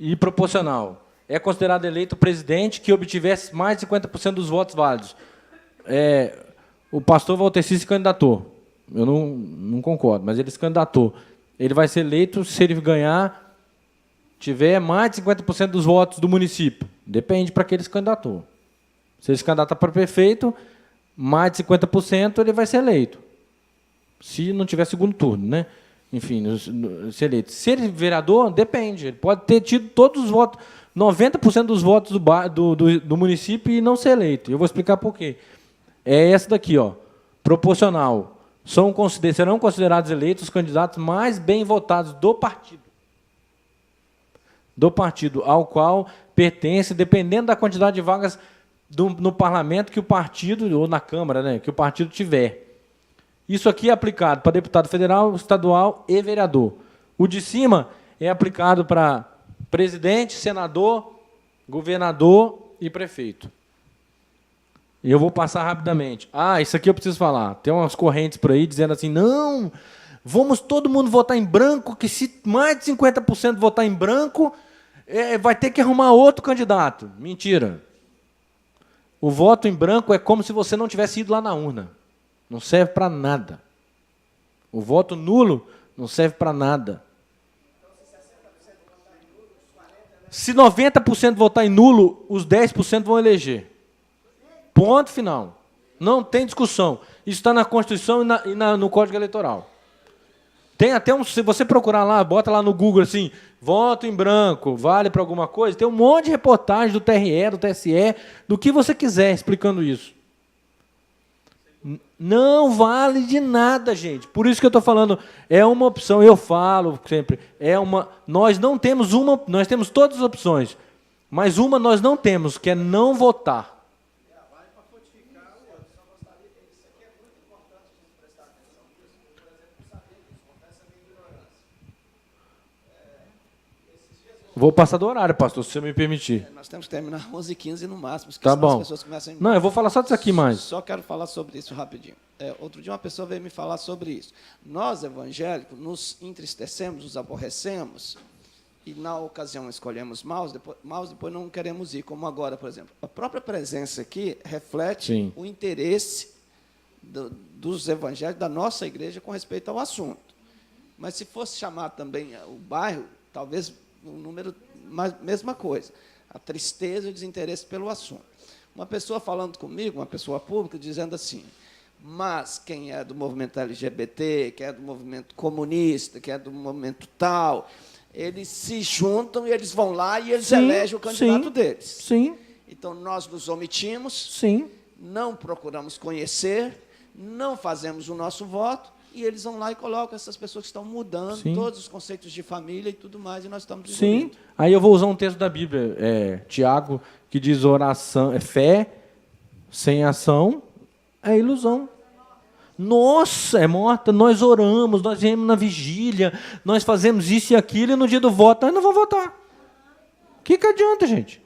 e proporcional. É considerado eleito o presidente que obtivesse mais de 50% dos votos válidos. O pastor Valteci se candidatou. Eu não concordo, mas ele se candidatou. Ele vai ser eleito se ele ganhar, tiver mais de 50% dos votos do município. Depende para que ele se candidatou. Se ele se candidatar para prefeito, mais de 50% ele vai ser eleito. Se não tiver segundo turno, né? Enfim, ser eleito. Se ele é vereador, depende. Ele pode ter tido todos os votos, 90% dos votos do município e não ser eleito. Eu vou explicar por quê. É essa daqui, ó, proporcional. Serão considerados eleitos os candidatos mais bem votados do partido ao qual pertence, dependendo da quantidade de vagas no parlamento que o partido, ou na Câmara, né, que o partido tiver. Isso aqui é aplicado para deputado federal, estadual e vereador. O de cima é aplicado para presidente, senador, governador e prefeito. E eu vou passar rapidamente. Isso aqui eu preciso falar. Tem umas correntes por aí dizendo assim, não, vamos todo mundo votar em branco, que se mais de 50% votar em branco, vai ter que arrumar outro candidato. Mentira. O voto em branco é como se você não tivesse ido lá na urna. Não serve para nada. O voto nulo não serve para nada. Se 90% votar em nulo, os 10% vão eleger. Ponto final. Não tem discussão. Isso está na Constituição e no Código Eleitoral. Tem até se você procurar lá, bota lá no Google assim, voto em branco, vale para alguma coisa, tem um monte de reportagem do TRE, do TSE, do que você quiser explicando isso. Não vale de nada, gente. Por isso que eu estou falando, é uma opção, eu falo sempre, nós temos todas as opções, mas uma nós não temos, que é não votar. Vou passar do horário, pastor, se você me permitir. Nós temos que terminar 11h15 no máximo, porque tá senão bom. As pessoas começam a ir. Não, eu vou falar só disso aqui mais. Só quero falar sobre isso rapidinho. Outro dia uma pessoa veio me falar sobre isso. Nós, evangélicos, nos entristecemos, nos aborrecemos e na ocasião escolhemos maus, depois não queremos ir, como agora, por exemplo. A própria presença aqui reflete Sim. o interesse dos evangélicos da nossa igreja com respeito ao assunto. Mas se fosse chamar também o bairro, talvez o número, mesma coisa. A tristeza e o desinteresse pelo assunto. Uma pessoa falando comigo, uma pessoa pública, dizendo assim, mas quem é do movimento LGBT, quem é do movimento comunista, quem é do movimento tal, eles se juntam e eles vão lá e eles elegem o candidato deles. Sim. Então, nós nos omitimos, Sim. não procuramos conhecer, não fazemos o nosso voto, e eles vão lá e colocam essas pessoas que estão mudando Sim. todos os conceitos de família e tudo mais, e nós estamos Sim. desenvolvendo. Aí eu vou usar um texto da Bíblia, Tiago, que diz oração, fé sem ação é ilusão. Nossa, é morta. Nós oramos, nós viemos na vigília, nós fazemos isso e aquilo, e no dia do voto nós não vamos votar. O que adianta, gente?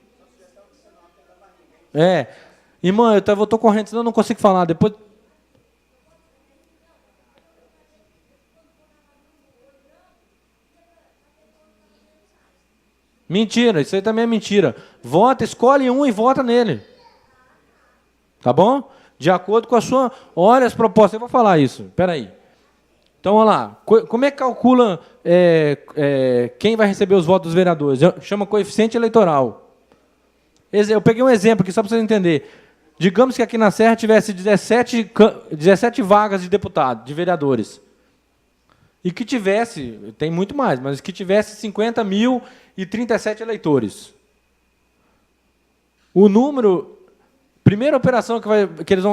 Irmã, eu estou correndo, senão eu não consigo falar. Depois. Mentira, isso aí também é mentira. Vota, escolhe um e vota nele. Tá bom? De acordo com a sua... Olha as propostas, eu vou falar isso. Espera aí. Então, olha lá. Como é que calcula quem vai receber os votos dos vereadores? Chama coeficiente eleitoral. Eu peguei um exemplo aqui, só para vocês entenderem. Digamos que aqui na Serra tivesse 17 vagas de deputado, de vereadores. E que tivesse, tem muito mais, mas que tivesse 50.037 eleitores. O número, primeira operação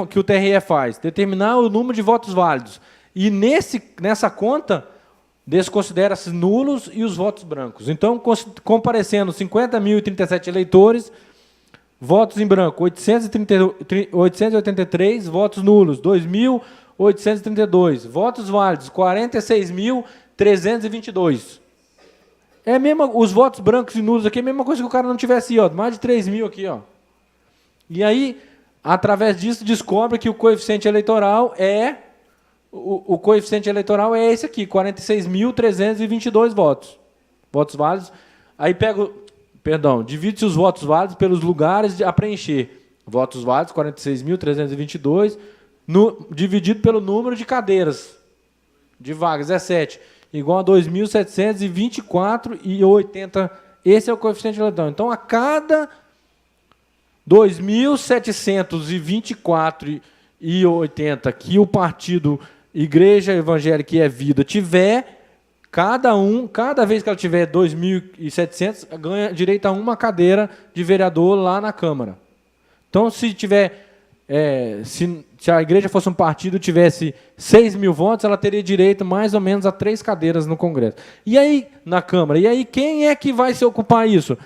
que o TRE faz, determinar o número de votos válidos. E nessa conta, desconsidera-se nulos e os votos brancos. Então, comparecendo 50.037 eleitores, votos em branco, 883, votos nulos, 2.832, votos válidos, 46.322. Os votos brancos e nulos aqui é a mesma coisa que o cara não tivesse mais de 3.000 aqui. E aí, através disso, descobre que o coeficiente eleitoral o coeficiente eleitoral é esse aqui, 46.322 votos. Votos válidos. Aí divide-se os votos válidos pelos lugares a preencher. Votos válidos, 46.322, dividido pelo número de cadeiras, de vagas, 17, igual a 2.724,80. Esse é o coeficiente eleitoral. Então, a cada 2.724,80 que o partido Igreja Evangélica e é Vida tiver, cada vez que ela tiver 2.700, ganha direito a uma cadeira de vereador lá na Câmara. Então, se a igreja fosse um partido e tivesse 6.000 votos, ela teria direito mais ou menos a 3 cadeiras no Congresso. E aí, na Câmara? E aí, quem é que vai se ocupar isso?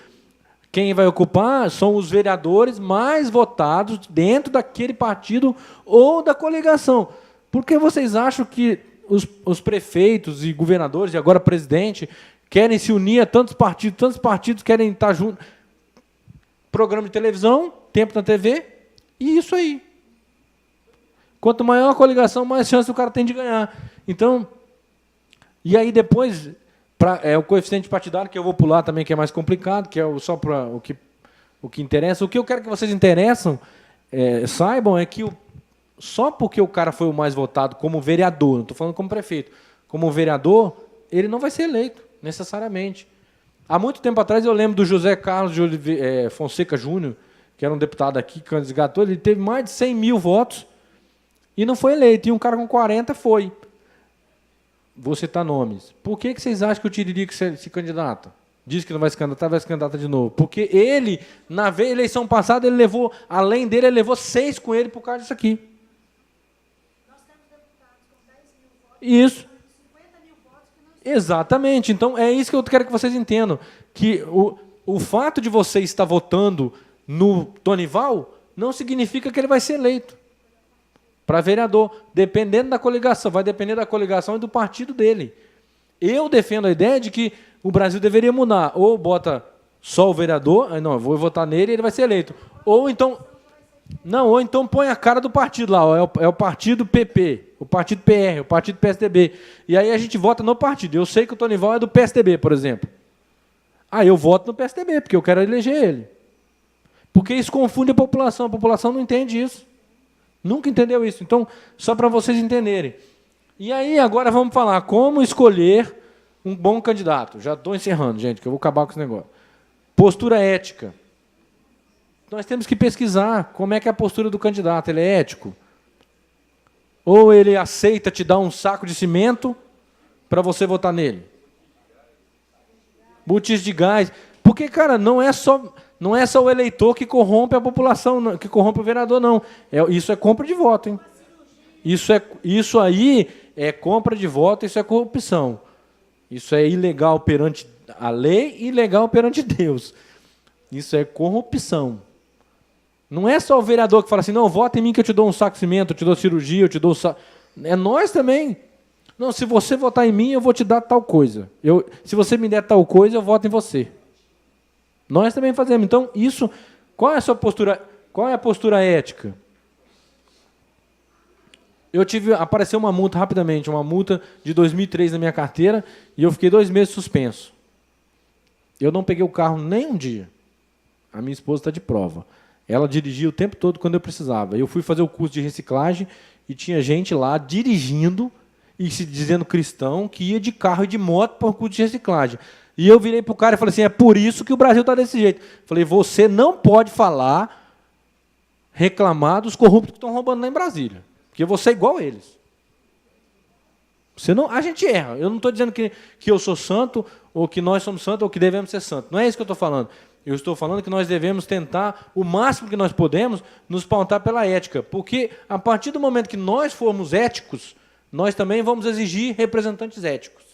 Quem vai ocupar são os vereadores mais votados dentro daquele partido ou da coligação. Por que vocês acham que os prefeitos e governadores, e agora presidente, querem se unir a tantos partidos querem estar juntos? Programa de televisão, tempo na TV, e isso aí. Quanto maior a coligação, mais chance o cara tem de ganhar. Então, e aí depois, o coeficiente partidário, que eu vou pular também, que é mais complicado, que é só para o que interessa. O que eu quero que vocês saibam é que só porque o cara foi o mais votado como vereador, não estou falando como prefeito, como vereador, ele não vai ser eleito, necessariamente. Há muito tempo atrás, eu lembro do José Carlos de Fonseca Júnior, que era um deputado aqui, candidato, ele teve mais de 100.000 votos e não foi eleito. E um cara com 40 foi. Vou citar nomes. Por que vocês acham que o Tiririca se candidata? Diz que não vai se candidatar, vai se candidatar de novo. Porque ele, na eleição passada, ele levou 6 com ele por causa disso aqui. Nós temos deputados com 10.000 votos. Isso. 50.000 votos que nós... Exatamente. Então, é isso que eu quero que vocês entendam. Que o fato de você estar votando no Tonival não significa que ele vai ser eleito para vereador, dependendo da coligação. Vai depender da coligação e do partido dele. Eu defendo a ideia de que o Brasil deveria mudar. Ou bota só o vereador, não, eu vou votar nele e ele vai ser eleito. Ou então põe a cara do partido lá, é o partido PP, o partido PR, o partido PSDB. E aí a gente vota no partido. Eu sei que o Tonival é do PSDB, por exemplo. eu voto no PSDB, porque eu quero eleger ele. Porque isso confunde a população não entende isso. Nunca entendeu isso. Então, só para vocês entenderem. E aí, agora vamos falar como escolher um bom candidato. Já estou encerrando, gente, que eu vou acabar com esse negócio. Postura ética. Nós temos que pesquisar como é que é a postura do candidato. Ele é ético? Ou ele aceita te dar um saco de cimento para você votar nele? Botijão de gás. Porque, cara, não é só o eleitor que corrompe a população, que corrompe o vereador, não. Isso é compra de voto, hein? Isso aí é compra de voto, isso é corrupção. Isso é ilegal perante a lei e ilegal perante Deus. Isso é corrupção. Não é só o vereador que fala assim, não, vota em mim que eu te dou um saco de cimento, eu te dou cirurgia, eu te dou... É nós também. Não, se você votar em mim, eu vou te dar tal coisa. Se você me der tal coisa, eu voto em você. Nós também fazemos. Então, isso... Qual é a sua postura? Qual é a postura ética? Apareceu uma multa rapidamente, uma multa de 2003 na minha carteira, e eu fiquei 2 meses suspenso. Eu não peguei o carro nem um dia. A minha esposa está de prova. Ela dirigia o tempo todo quando eu precisava. Eu fui fazer o curso de reciclagem e tinha gente lá dirigindo e se dizendo cristão que ia de carro e de moto para o curso de reciclagem. E eu virei para o cara e falei assim, é por isso que o Brasil está desse jeito. Falei, você não pode reclamar dos corruptos que estão roubando lá em Brasília. Porque você é igual a eles. A gente erra. Eu não estou dizendo que eu sou santo, ou que nós somos santos, ou que devemos ser santos. Não é isso que eu estou falando. Eu estou falando que nós devemos tentar, o máximo que nós podemos, nos pautar pela ética. Porque, a partir do momento que nós formos éticos, nós também vamos exigir representantes éticos.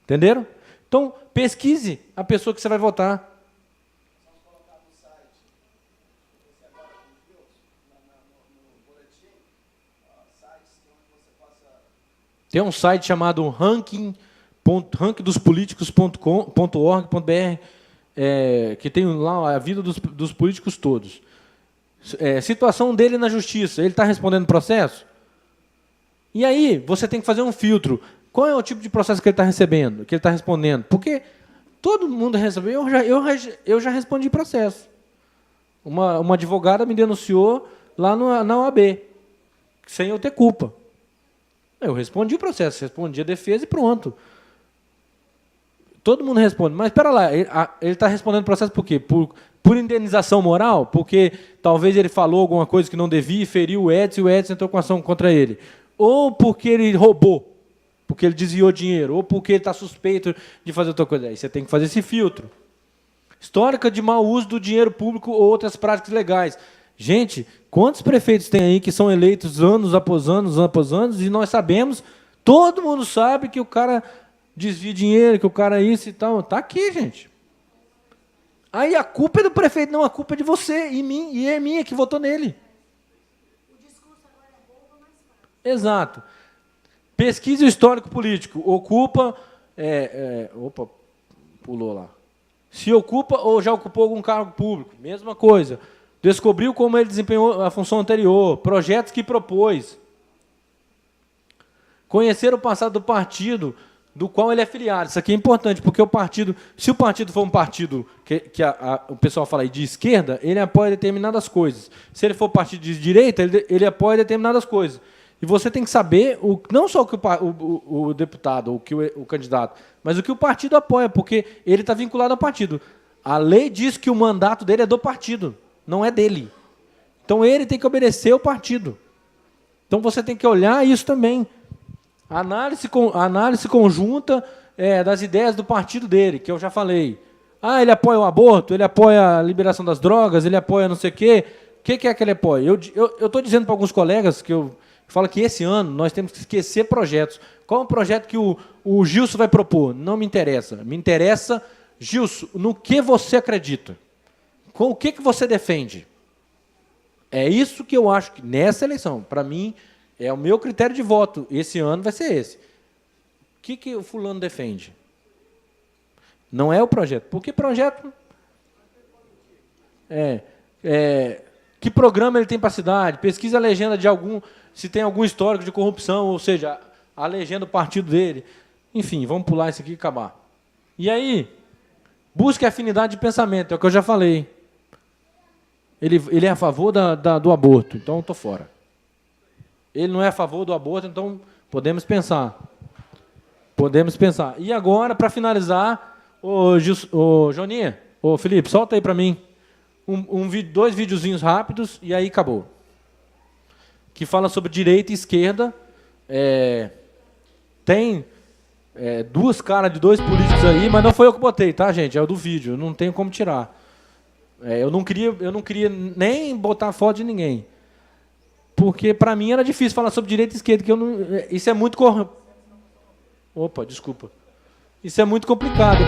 Entenderam? Então, pesquise a pessoa que você vai votar. Tem um site chamado rankingdospoliticos.org.br, que tem lá a vida dos políticos todos. Situação dele na justiça. Ele está respondendo processo? E aí, você tem que fazer um filtro. Qual é o tipo de processo que ele está recebendo, que ele está respondendo? Porque todo mundo recebeu. Eu já respondi processo. Uma advogada me denunciou lá na OAB, sem eu ter culpa. Eu respondi o processo, respondi a defesa e pronto. Todo mundo responde. Mas, espera lá, ele está respondendo o processo por quê? Por indenização moral? Porque talvez ele falou alguma coisa que não devia e feriu o Edson e o Edson entrou com ação contra ele. Ou porque ele roubou, porque ele desviou dinheiro, ou porque ele está suspeito de fazer outra coisa. Aí você tem que fazer esse filtro. Histórica de mau uso do dinheiro público ou outras práticas legais. Gente, quantos prefeitos tem aí que são eleitos anos após anos, e nós sabemos, todo mundo sabe que o cara desvia dinheiro, que o cara é isso e tal. Está aqui, gente. Aí a culpa é do prefeito, não, a culpa é de você e mim, e é minha que votou nele. Exato. Pesquise o histórico político. Ocupa... opa, pulou lá. Se ocupa ou já ocupou algum cargo público. Mesma coisa. Descobriu como ele desempenhou a função anterior. Projetos que propôs. Conhecer o passado do partido do qual ele é filiado. Isso aqui é importante, porque o partido... Se o partido for um partido que o pessoal fala aí de esquerda, ele apoia determinadas coisas. Se ele for partido de direita, ele apoia determinadas coisas. E você tem que saber, não só o que o deputado, ou o candidato, mas o que o partido apoia, porque ele está vinculado ao partido. A lei diz que o mandato dele é do partido, não é dele. Então, ele tem que obedecer ao partido. Então, você tem que olhar isso também. A análise conjunta das ideias do partido dele, que eu já falei. Ele apoia o aborto, ele apoia a liberação das drogas, ele apoia não sei o quê. O que é que ele apoia? Eu estou dizendo para alguns colegas que eu falo que esse ano nós temos que esquecer projetos. Qual é o projeto que o Gilson vai propor? Não me interessa. Me interessa, Gilson, no que você acredita. Com o que você defende. É isso que eu acho que nessa eleição, para mim, é o meu critério de voto. Esse ano vai ser esse. O que o fulano defende? Não é o projeto. Porque projeto... que programa ele tem para a cidade? Pesquisa a legenda de algum... Se tem algum histórico de corrupção, ou seja, a legenda do partido dele. Enfim, vamos pular isso aqui e acabar. E aí, Busque afinidade de pensamento, é o que eu já falei. Ele é a favor do aborto, então eu estou fora. Ele não é a favor do aborto, então podemos pensar. Podemos pensar. E agora, para finalizar, Joninha, Felipe, solta aí para mim dois videozinhos rápidos e aí acabou. Que fala sobre direita e esquerda. Tem duas caras de dois políticos aí, mas não foi eu que botei, tá, gente? É o do vídeo, não tenho como tirar. Eu não queria nem botar foto de ninguém. Porque, para mim, era difícil falar sobre direita e esquerda, que isso é muito... Opa, desculpa. Isso é muito complicado.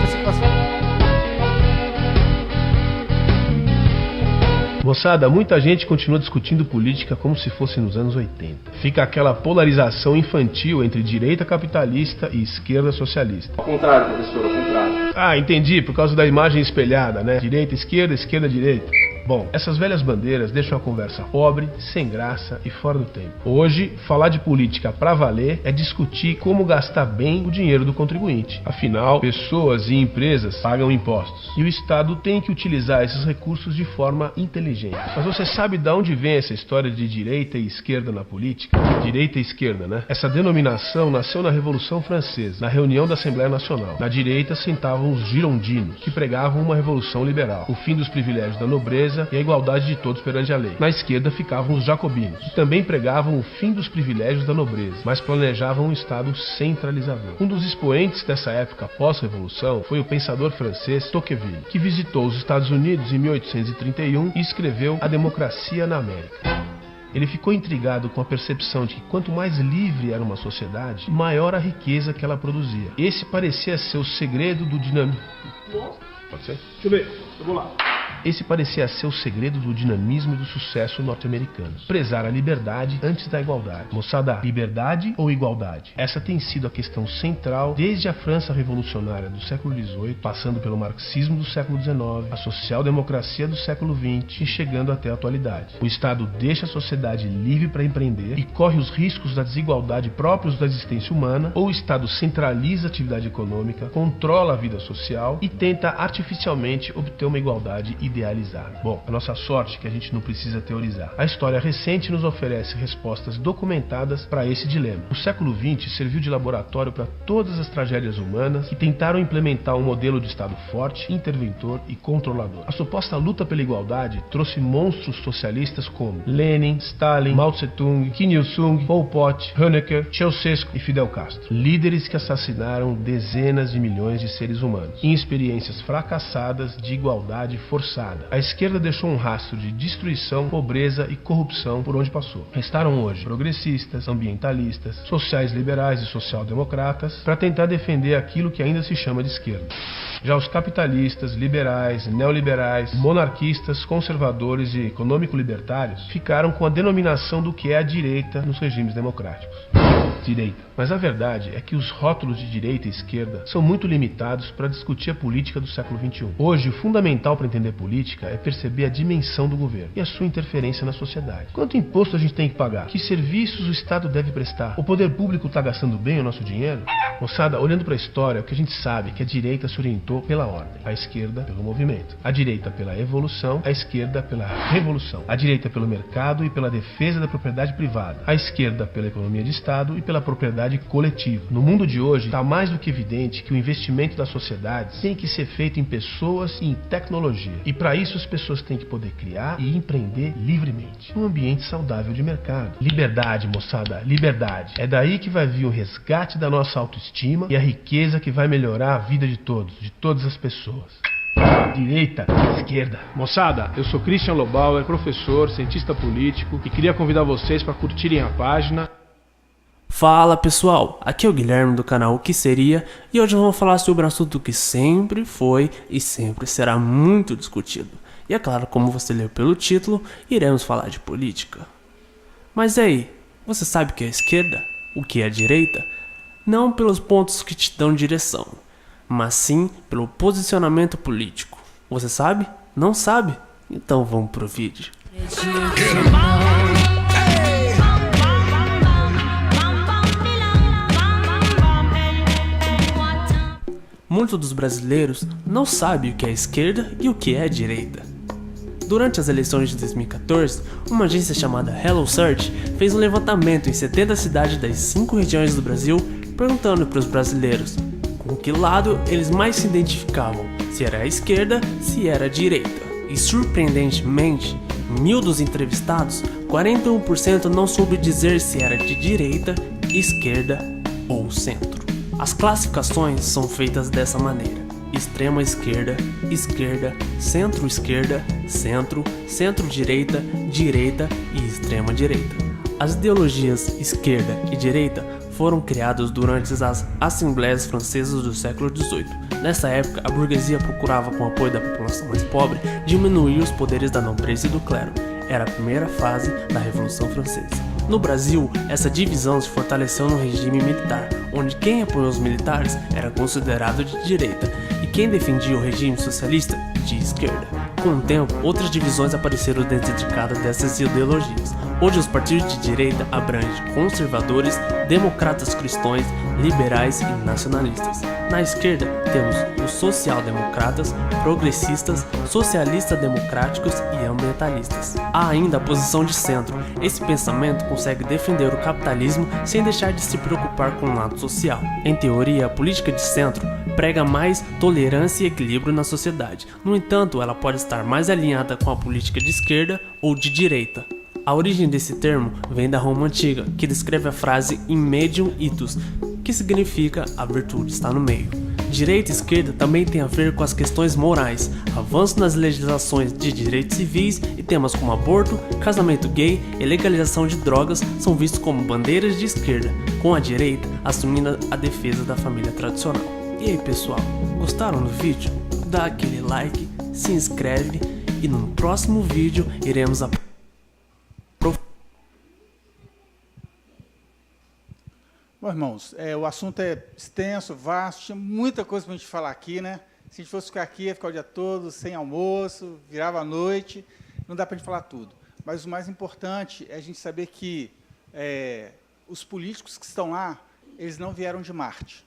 Moçada, muita gente continua discutindo política como se fosse nos anos 80. Fica aquela polarização infantil entre direita capitalista e esquerda socialista. Ao contrário, professor, ao contrário. Ah, entendi, por causa da imagem espelhada, né? Direita, esquerda, direita. Bom, essas velhas bandeiras deixam a conversa pobre, sem graça e fora do tempo. Hoje, falar de política pra valer é discutir como gastar bem o dinheiro do contribuinte. Afinal, pessoas e empresas pagam impostos. E o Estado tem que utilizar esses recursos de forma inteligente. Mas você sabe de onde vem essa história de direita e esquerda na política? Direita e esquerda, né? Essa denominação nasceu na Revolução Francesa, na reunião da Assembleia Nacional. Na direita sentavam os girondinos, que pregavam uma revolução liberal, o fim dos privilégios da nobreza e a igualdade de todos perante a lei. Na esquerda ficavam os jacobinos, que também pregavam o fim dos privilégios da nobreza, mas planejavam um Estado centralizador. Um dos expoentes dessa época pós-revolução foi o pensador francês Tocqueville, que visitou os Estados Unidos em 1831 e escreveu A Democracia na América. Ele ficou intrigado com a percepção de que quanto mais livre era uma sociedade, maior a riqueza que ela produzia. Esse parecia ser o segredo do dinamismo. Pode ser? Deixa eu ver, eu vou lá. Esse parecia ser o segredo do dinamismo e do sucesso norte-americano. Prezar a liberdade antes da igualdade. Moçada, liberdade ou igualdade? Essa tem sido a questão central desde a França revolucionária do século XVIII, passando pelo marxismo do século XIX, a social-democracia do século XX e chegando até a atualidade. O Estado deixa a sociedade livre para empreender e corre os riscos da desigualdade próprios da existência humana, ou o Estado centraliza a atividade econômica, controla a vida social e tenta artificialmente obter uma igualdade idealizada. Bom, a nossa sorte é que a gente não precisa teorizar. A história recente nos oferece respostas documentadas para esse dilema. O século XX serviu de laboratório para todas as tragédias humanas que tentaram implementar um modelo de Estado forte, interventor e controlador. A suposta luta pela igualdade trouxe monstros socialistas como Lenin, Stalin, Mao Tse-tung, Kim Il-sung, Pol Pot, Honecker, Ceausescu e Fidel Castro. Líderes que assassinaram dezenas de milhões de seres humanos em experiências fracassadas de igualdade forçada. A esquerda deixou um rastro de destruição, pobreza e corrupção por onde passou. Restaram hoje progressistas, ambientalistas, sociais liberais e social-democratas para tentar defender aquilo que ainda se chama de esquerda. Já os capitalistas, liberais, neoliberais, monarquistas, conservadores e econômico-libertários ficaram com a denominação do que é a direita nos regimes democráticos. Direita. Mas a verdade é que os rótulos de direita e esquerda são muito limitados para discutir a política do século XXI. Hoje, o fundamental para entender política é perceber a dimensão do governo e a sua interferência na sociedade. Quanto imposto a gente tem que pagar? Que serviços o Estado deve prestar? O poder público está gastando bem o nosso dinheiro? Moçada, olhando para a história, o que a gente sabe é que a direita se orientou pela ordem, a esquerda pelo movimento, a direita pela evolução, a esquerda pela revolução, a direita pelo mercado e pela defesa da propriedade privada, a esquerda pela economia de Estado e pela propriedade coletiva. No mundo de hoje, está mais do que evidente que o investimento das sociedades tem que ser feito em pessoas e em tecnologia. E para isso as pessoas têm que poder criar e empreender livremente, num ambiente saudável de mercado. Liberdade, moçada, liberdade. É daí que vai vir o resgate da nossa autoestima e a riqueza que vai melhorar a vida de todos, de todas as pessoas. Direita, esquerda. Moçada, eu sou Christian Lobauer, professor, cientista político, e queria convidar vocês para curtirem a página. Fala pessoal, aqui é o Guilherme do canal O Que Seria e hoje vamos falar sobre um assunto que sempre foi e sempre será muito discutido. E é claro, como você leu pelo título, iremos falar de política. Mas aí, você sabe o que é a esquerda? O que é a direita? Não pelos pontos que te dão direção, mas sim pelo posicionamento político. Você sabe? Não sabe? Então vamos pro vídeo. 80% dos brasileiros não sabe o que é esquerda e o que é direita. Durante as eleições de 2014, uma agência chamada Hello Search fez um levantamento em 70 cidades das 5 regiões do Brasil, perguntando para os brasileiros com que lado eles mais se identificavam, se era a esquerda, se era a direita. E surpreendentemente, em 1.000 dos entrevistados, 41% não soube dizer se era de direita, esquerda ou centro. As classificações são feitas dessa maneira: extrema esquerda, esquerda, centro-esquerda, centro, centro-direita, direita e extrema direita. As ideologias esquerda e direita foram criadas durante as Assembleias Francesas do século XVIII. Nessa época, a burguesia procurava, com o apoio da população mais pobre, diminuir os poderes da nobreza e do clero. Era a primeira fase da Revolução Francesa. No Brasil, essa divisão se fortaleceu no regime militar, onde quem apoiou os militares era considerado de direita e quem defendia o regime socialista de esquerda. Com o tempo, outras divisões apareceram dentro de cada dessas ideologias. Hoje, os partidos de direita abrangem conservadores, democratas cristãos, liberais e nacionalistas. Na esquerda, temos os social-democratas, progressistas, socialista-democráticos e ambientalistas. Há ainda a posição de centro. Esse pensamento consegue defender o capitalismo sem deixar de se preocupar com o lado social. Em teoria, a política de centro prega mais tolerância e equilíbrio na sociedade. No entanto, ela pode estar mais alinhada com a política de esquerda ou de direita. A origem desse termo vem da Roma Antiga, que descreve a frase in medium itus, que significa a virtude está no meio. Direita e esquerda também tem a ver com as questões morais. Avanço nas legislações de direitos civis e temas como aborto, casamento gay e legalização de drogas são vistos como bandeiras de esquerda, com a direita assumindo a defesa da família tradicional. E aí, pessoal, gostaram do vídeo? Dá aquele like, se inscreve e no próximo vídeo iremos Bom, irmãos, o assunto é extenso, vasto, tinha muita coisa para a gente falar aqui, né? Se a gente fosse ficar aqui, ia ficar o dia todo, sem almoço, virava a noite, não dá para a gente falar tudo. Mas o mais importante é a gente saber que os políticos que estão lá, eles não vieram de Marte.